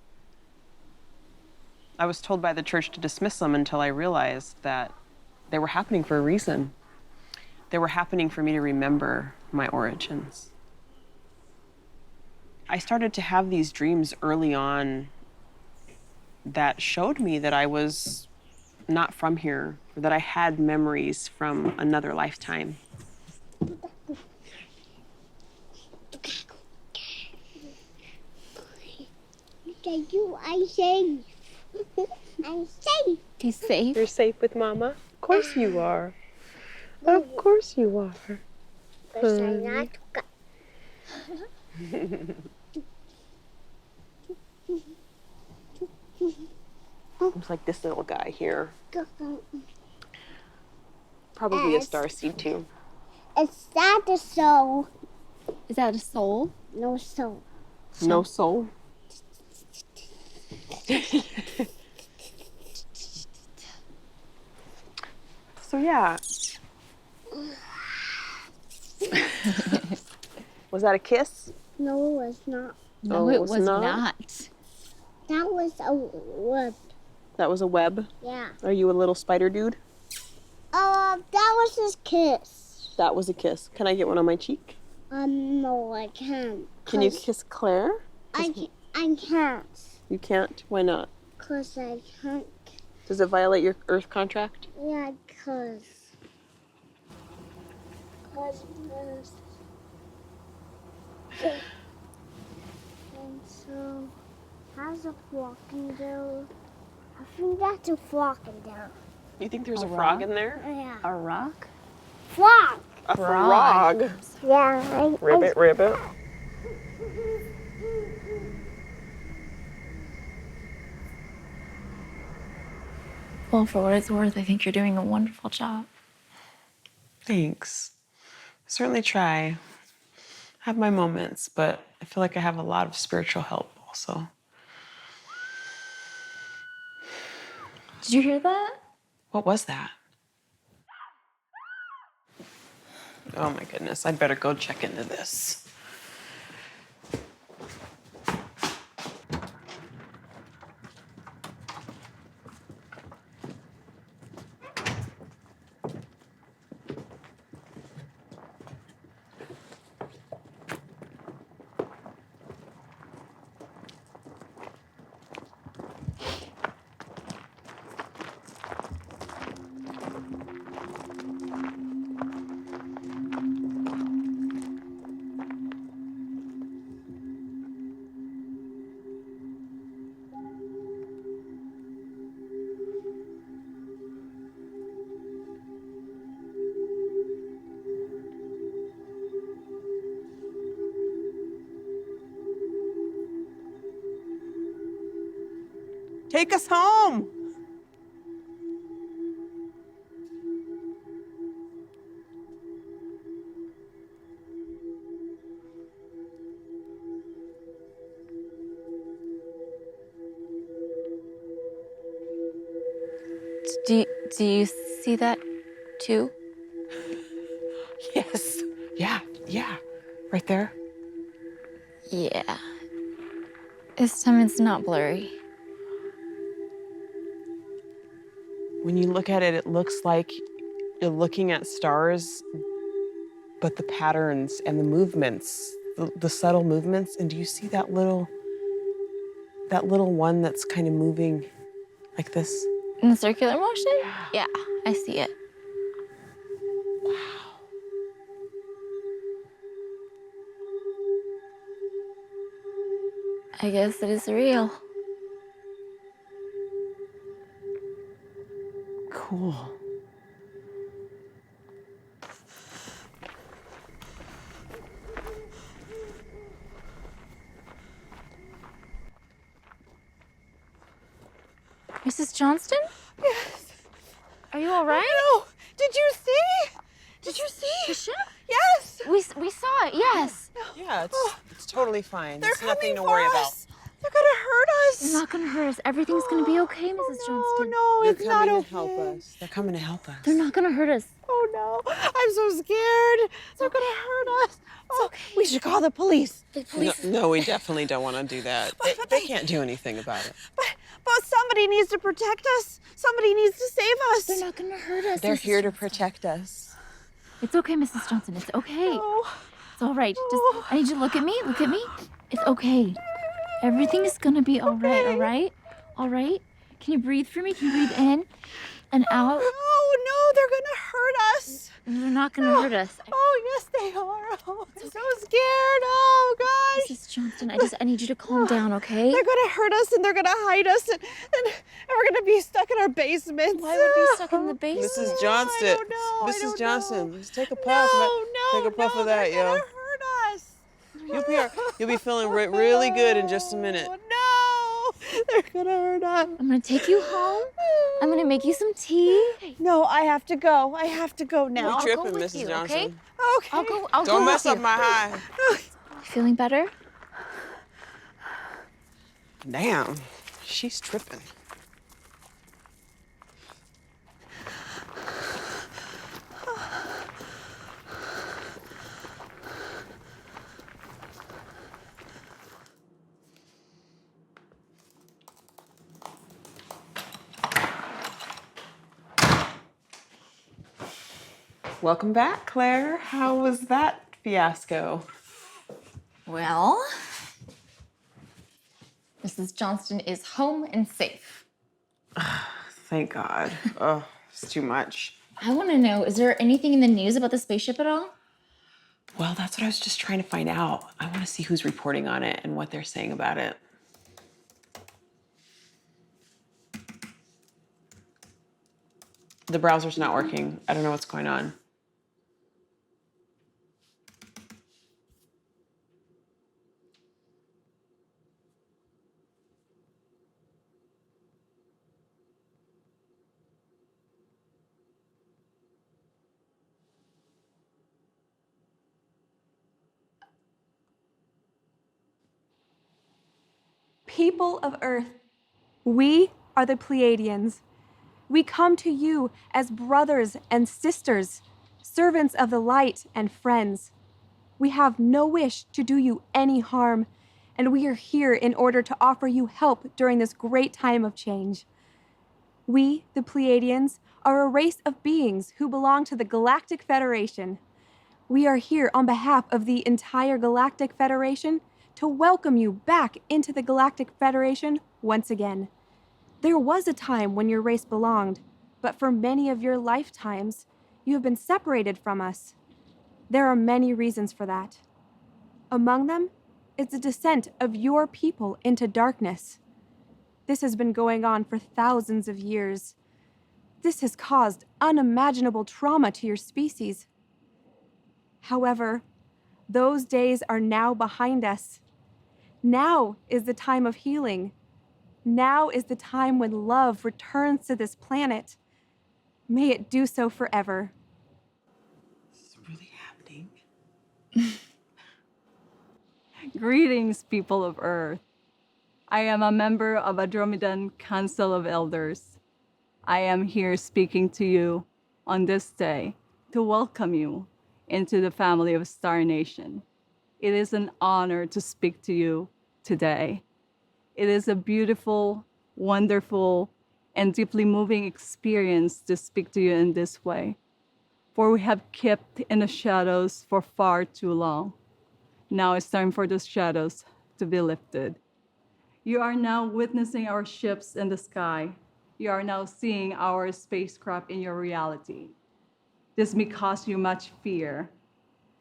I was told by the church to dismiss them until I realized that they were happening for a reason. They were happening for me to remember my origins. I started to have these dreams early on that showed me that I was not from here, or that I had memories from another lifetime. I'm safe. I'm safe. He's safe. You're safe with Mama? Of course you are. Of course you are. It's like this little guy here. Probably a starseed too. Is that the soul? Is that a soul? No soul. No soul. So yeah. Was that a kiss? No, it was not. No, it was not. That was a web. That was a web? Yeah. Are you a little spider dude? That was his kiss. That was a kiss. Can I get one on my cheek? No, I can't. Can you kiss Claire? I can't. You can't? Why not? 'Cause I can't. Does it violate your Earth contract? Yeah, 'cause. And so, how's a walking do? I think that's a walking there. You think there's a frog in there? Yeah. A rock? Frog! A frog. Yeah. Ribbit. Well, for what it's worth, I think you're doing a wonderful job. Thanks. I certainly try. I have my moments, but I feel like I have a lot of spiritual help also. Did you hear that? What was that? Oh my goodness, I'd better go check into this. Take us home. Do you see that too? Yes. Yeah. Right there. Yeah. This time it's not blurry. When you look at it, it looks like you're looking at stars, but the patterns and the movements, the subtle movements, and do you see that little one that's kind of moving like this? In the circular motion? Yeah, I see it. I guess it is real. Cool. Mrs. Johnston? Yes. Are you all right? No. Did you see? Did you see? The ship? Yes. We saw it, yes. Yeah, it's totally fine. They're It's nothing to coming worry for about. us. They're gonna hurt us. They're not gonna hurt us. Everything's gonna be okay, Mrs. Johnston. No, They're it's not coming okay. to help us. They're coming to help us. They're not gonna hurt us. Oh no, I'm so scared. They're gonna hurt us. Oh, okay. We should call the police. The police. No, we definitely don't want to do that. They can't do anything about it. But somebody needs to protect us. Somebody needs to save us. They're not gonna hurt us. They're Mrs. here to Johnston. protect us. It's okay, Mrs. Johnson. It's okay. No. It's all right. Just, I need you to look at me. Look at me. It's okay. Everything is gonna be all right. All right. All right. Can you breathe for me? Can you breathe in and out? Oh no, they're gonna hurt us. They're not gonna hurt us. Oh yes, they are. Oh, I'm so scared. Oh gosh. Mrs. Johnston, I need you to calm down, okay? They're gonna hurt us and they're gonna hide us and we're gonna be stuck in our basement. Why would we be stuck in the basement? Mrs. Johnston. I don't know. I Mrs. don't Johnson, know. just take a puff. Take a puff of that, they're yo. gonna hurt us. You'll be feeling really good in just a minute. Oh, no, they're gonna hurt us. I'm gonna take you home. I'm gonna make you some tea. No, I have to go. I have to go now. You're tripping, with Mrs. you, Johnson. okay? Okay. I'll go Don't mess with up you. my high. Feeling better? Damn, she's tripping. Welcome back, Claire. How was that fiasco? Well, Mrs. Johnston is home and safe. Thank God. Oh, it's too much. I want to know, is there anything in the news about the spaceship at all? Well, that's what I was just trying to find out. I want to see who's reporting on it and what they're saying about it. The browser's not working. I don't know what's going on. People of Earth, we are the Pleiadians. We come to you as brothers and sisters, servants of the light and friends. We have no wish to do you any harm, and we are here in order to offer you help during this great time of change. We, the Pleiadians, are a race of beings who belong to the Galactic Federation. We are here on behalf of the entire Galactic Federation to welcome you back into the Galactic Federation once again. There was a time when your race belonged, but for many of your lifetimes, you have been separated from us. There are many reasons for that. Among them is the descent of your people into darkness. This has been going on for thousands of years. This has caused unimaginable trauma to your species. However, those days are now behind us. Now is the time of healing. Now is the time when love returns to this planet. May it do so forever. This is really happening. Greetings, people of Earth. I am a member of Andromedan Council of Elders. I am here speaking to you on this day to welcome you into the family of Star Nation. It is an honor to speak to you today. It is a beautiful, wonderful, and deeply moving experience to speak to you in this way, for we have kept in the shadows for far too long. Now it's time for those shadows to be lifted. You are now witnessing our ships in the sky. You are now seeing our spacecraft in your reality. This may cause you much fear,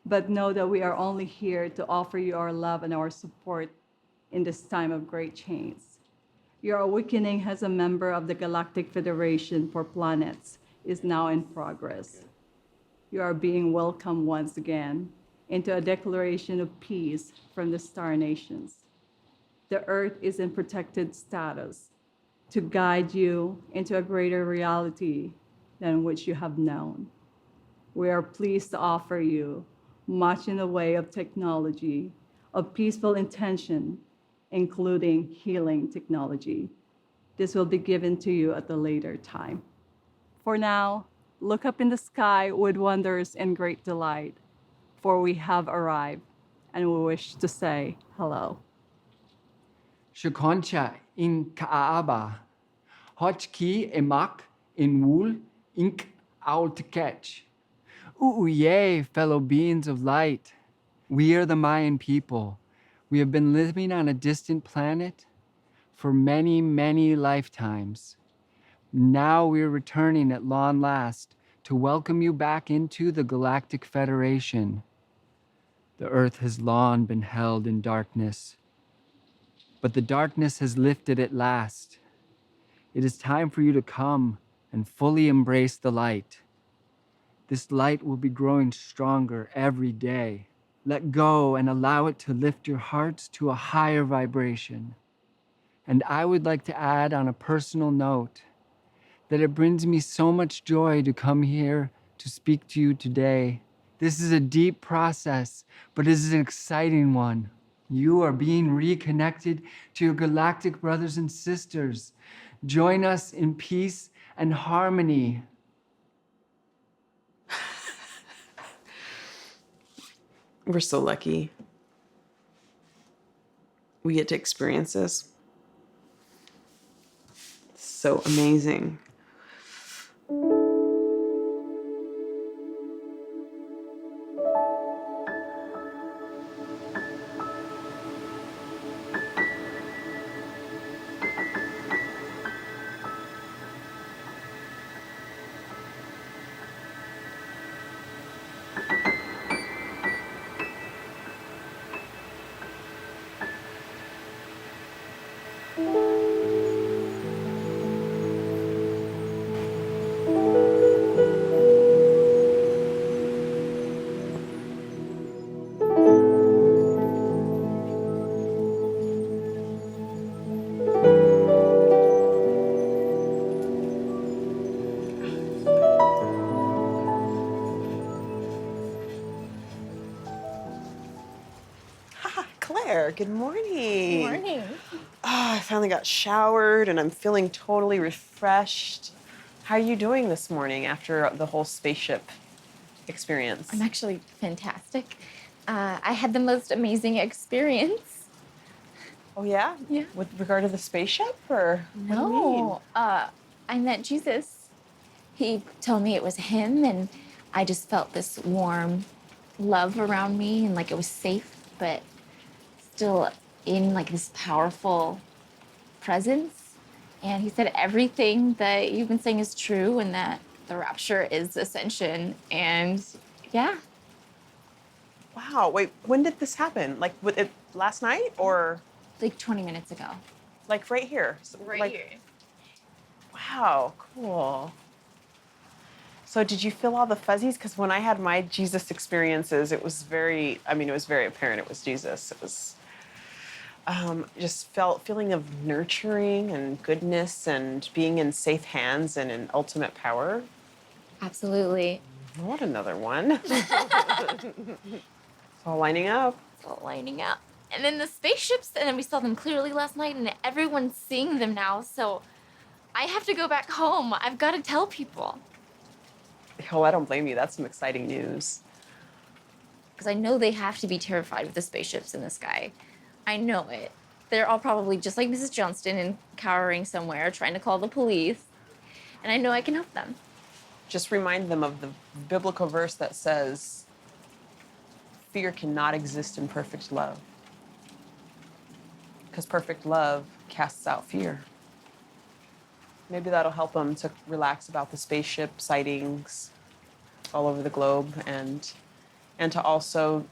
but know that we are only here to offer you our love and our support in this time of great change. Your awakening as a member of the Galactic Federation for Planets is now in progress. You are being welcomed once again into a declaration of peace from the star nations. The Earth is in protected status to guide you into a greater reality than which you have known. We are pleased to offer you much in the way of technology, of peaceful intention, including healing technology. This will be given to you at a later time. For now, look up in the sky with wonders and great delight, for we have arrived and we wish to say hello. Shakoncha in Kaaba, Hochki emak in Wool ink owl to catch. Yay, fellow beings of light. We are the Mayan people. We have been living on a distant planet for many, many lifetimes. Now we're returning at long last to welcome you back into the Galactic Federation. The Earth has long been held in darkness, but the darkness has lifted at last. It is time for you to come and fully embrace the light. This light will be growing stronger every day. Let go and allow it to lift your hearts to a higher vibration. And I would like to add on a personal note that it brings me so much joy to come here to speak to you today. This is a deep process, but it is an exciting one. You are being reconnected to your galactic brothers and sisters. Join us in peace and harmony. We're so lucky. We get to experience this. So amazing. Claire, good morning. Good morning. I finally got showered and I'm feeling totally refreshed. How are you doing this morning after the whole spaceship experience? I'm actually fantastic. I had the most amazing experience. Oh, yeah? Yeah. With regard to the spaceship, or what do you mean? No, I met Jesus. He told me it was him, and I just felt this warm love around me, and like it was safe, but still in like this powerful presence. And he said everything that you've been saying is true, and that the rapture is ascension. And yeah. Wow, wait, when did this happen? Like, last night, or? Like 20 minutes ago. Like right here? Right here. Wow, cool. So did you feel all the fuzzies? Because when I had my Jesus experiences, it was very apparent it was Jesus. It was just feeling of nurturing and goodness and being in safe hands and in ultimate power. Absolutely. I want another one. It's all lining up. It's all lining up. And then the spaceships, and then we saw them clearly last night, and everyone's seeing them now, so I have to go back home. I've got to tell people. Oh, I don't blame you. That's some exciting news. Because I know they have to be terrified with the spaceships in the sky. I know it. They're all probably just like Mrs. Johnston and cowering somewhere, trying to call the police. And I know I can help them. Just remind them of the biblical verse that says, fear cannot exist in perfect love. Because perfect love casts out fear. Maybe that'll help them to relax about the spaceship sightings all over the globe, and to also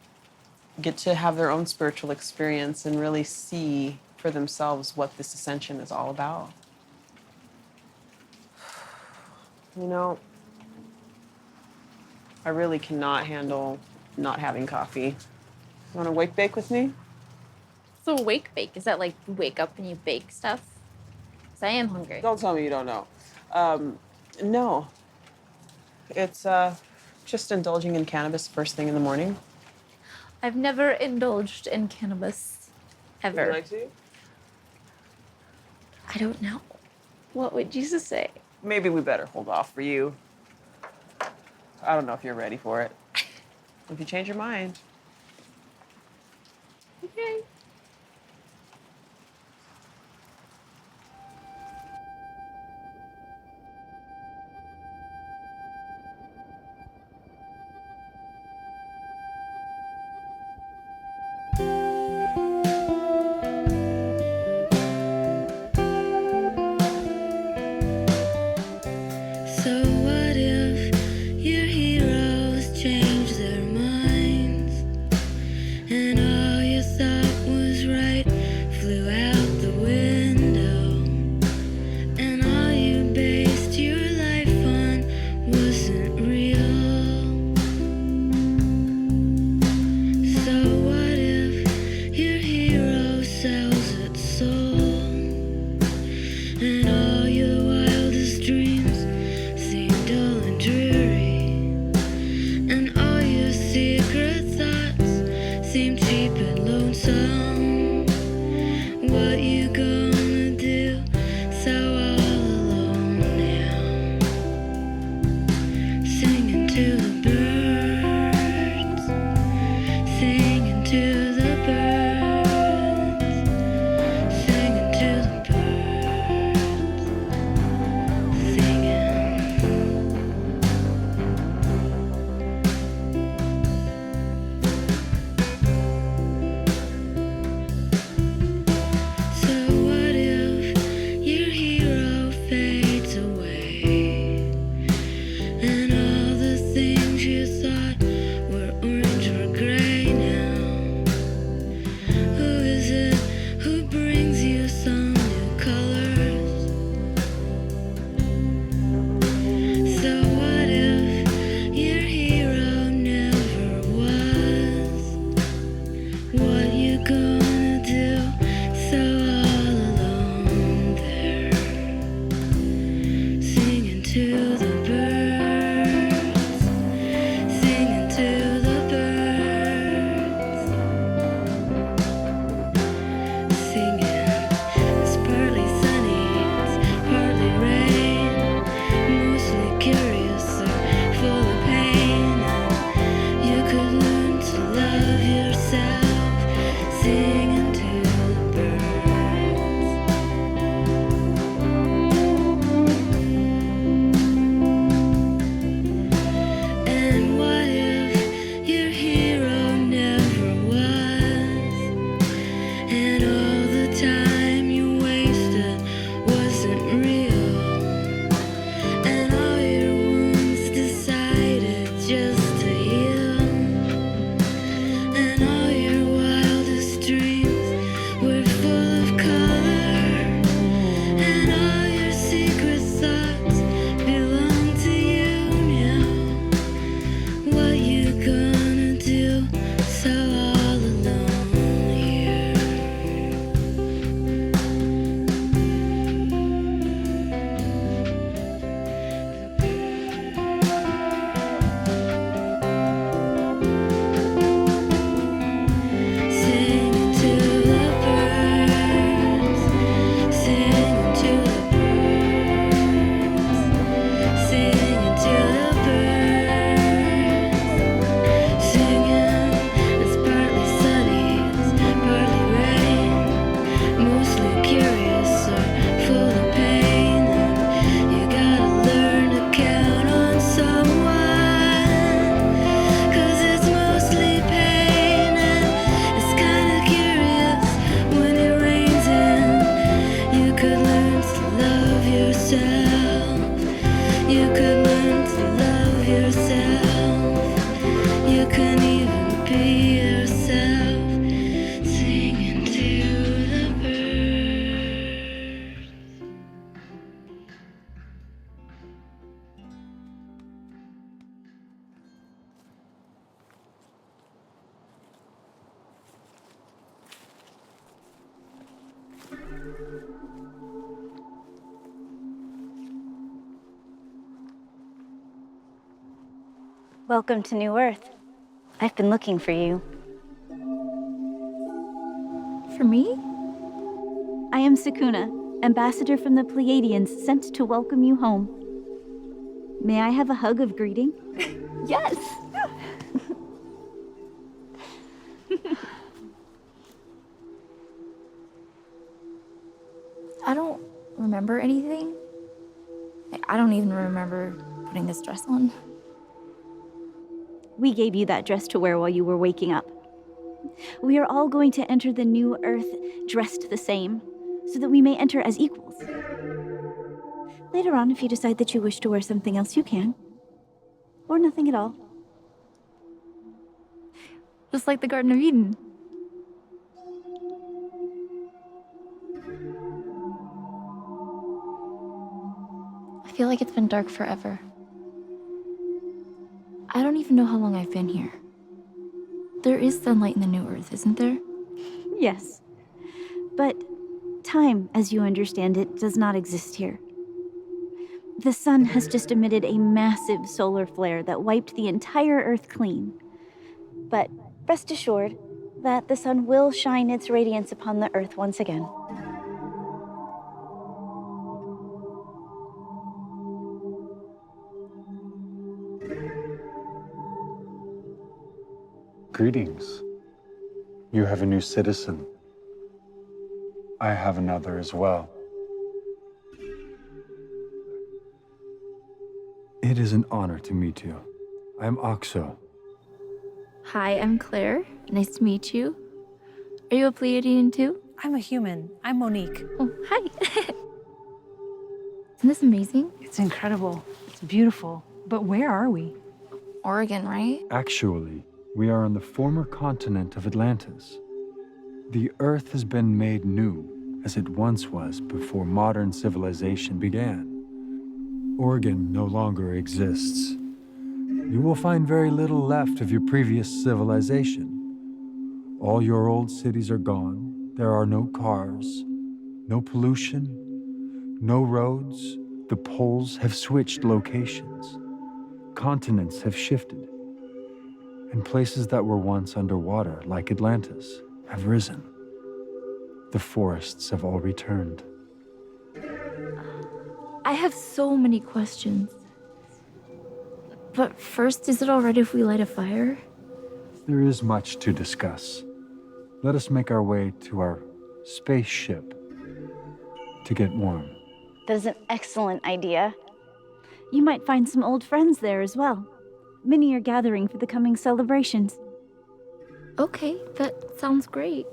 get to have their own spiritual experience and really see for themselves what this ascension is all about. You know, I really cannot handle not having coffee. You want to wake bake with me? So wake bake, is that like you wake up and you bake stuff? Because I am hungry. Don't tell me you don't know. No. It's just indulging in cannabis first thing in the morning. I've never indulged in cannabis, ever. Would you like to? I don't know. What would Jesus say? Maybe we better hold off for you. I don't know if you're ready for it. If you change your mind. Okay. So what if your heroes change their minds and all you thought Welcome to New Earth. I've been looking for you. For me? I am Sakuna, ambassador from the Pleiadians, sent to welcome you home. May I have a hug of greeting? Yes! I don't remember anything. I don't even remember putting this dress on. We gave you that dress to wear while you were waking up. We are all going to enter the new Earth dressed the same, so that we may enter as equals. Later on, if you decide that you wish to wear something else, you can. Or nothing at all. Just like the Garden of Eden. I feel like it's been dark forever. I don't even know how long I've been here. There is sunlight in the new Earth, isn't there? Yes. But time, as you understand it, does not exist here. The sun has just emitted a massive solar flare that wiped the entire Earth clean. But rest assured that the sun will shine its radiance upon the Earth once again. Greetings. You have a new citizen. I have another as well. It is an honor to meet you. I am Oxo. Hi, I'm Claire. Nice to meet you. Are you a Pleiadian too? I'm a human. I'm Monique. Oh, hi. Isn't this amazing? It's incredible. It's beautiful. But where are we? Oregon, right? Actually, we are on the former continent of Atlantis. The Earth has been made new, as it once was before modern civilization began. Oregon no longer exists. You will find very little left of your previous civilization. All your old cities are gone. There are no cars, no pollution, no roads. The poles have switched locations. Continents have shifted. And places that were once underwater, like Atlantis, have risen. The forests have all returned. I have so many questions. But first, is it all right if we light a fire? There is much to discuss. Let us make our way to our spaceship to get warm. That is an excellent idea. You might find some old friends there as well. Many are gathering for the coming celebrations. Okay, that sounds great.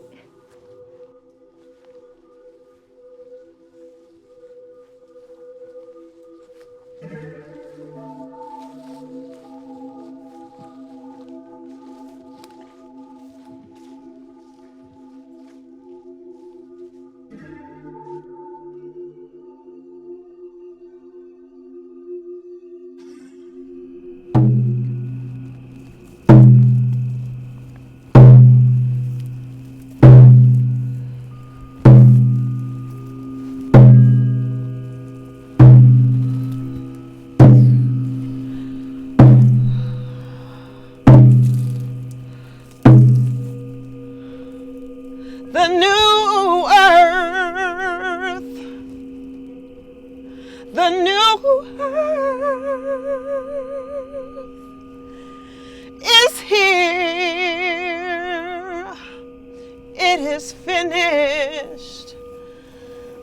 The new earth, the new earth is here. It is finished.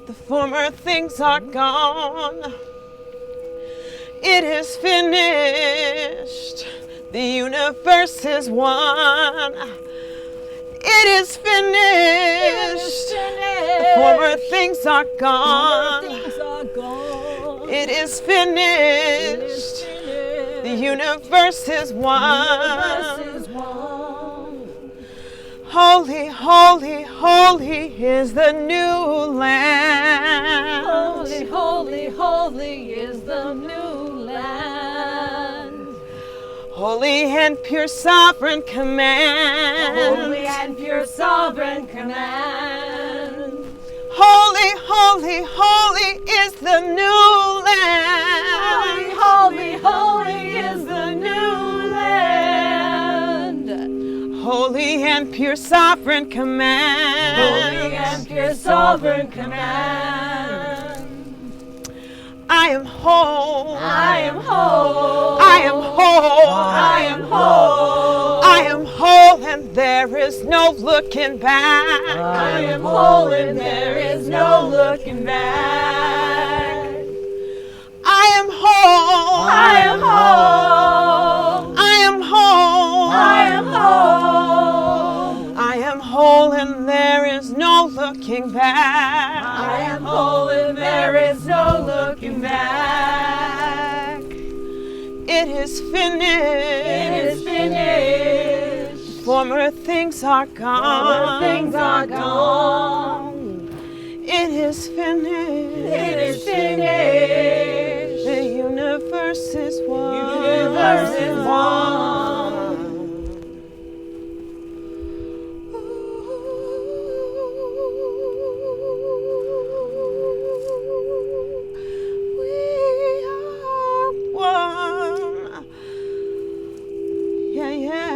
The former things are gone. It is finished. The universe is one. It is finished. The former things are gone. It is finished. The universe is one. Holy, holy, holy is the new land. Holy, holy, holy is the new land. Holy and pure sovereign command. Holy and pure sovereign command. Holy, holy, holy is the new land. Holy, holy, holy is the new land. Holy and pure sovereign command. Holy and pure sovereign command. I am whole. I am whole. I am whole. I am whole. I am whole and there is no looking back. I am whole and there is no looking back. I am whole. I am whole. I am whole. I am whole. I am whole and there is no looking back. I am whole and there is no looking back. It is finished. It is finished. Former things are gone. Former things are gone. It is finished. It is finished. The universe is one. Universe is one. One. Yeah, yeah.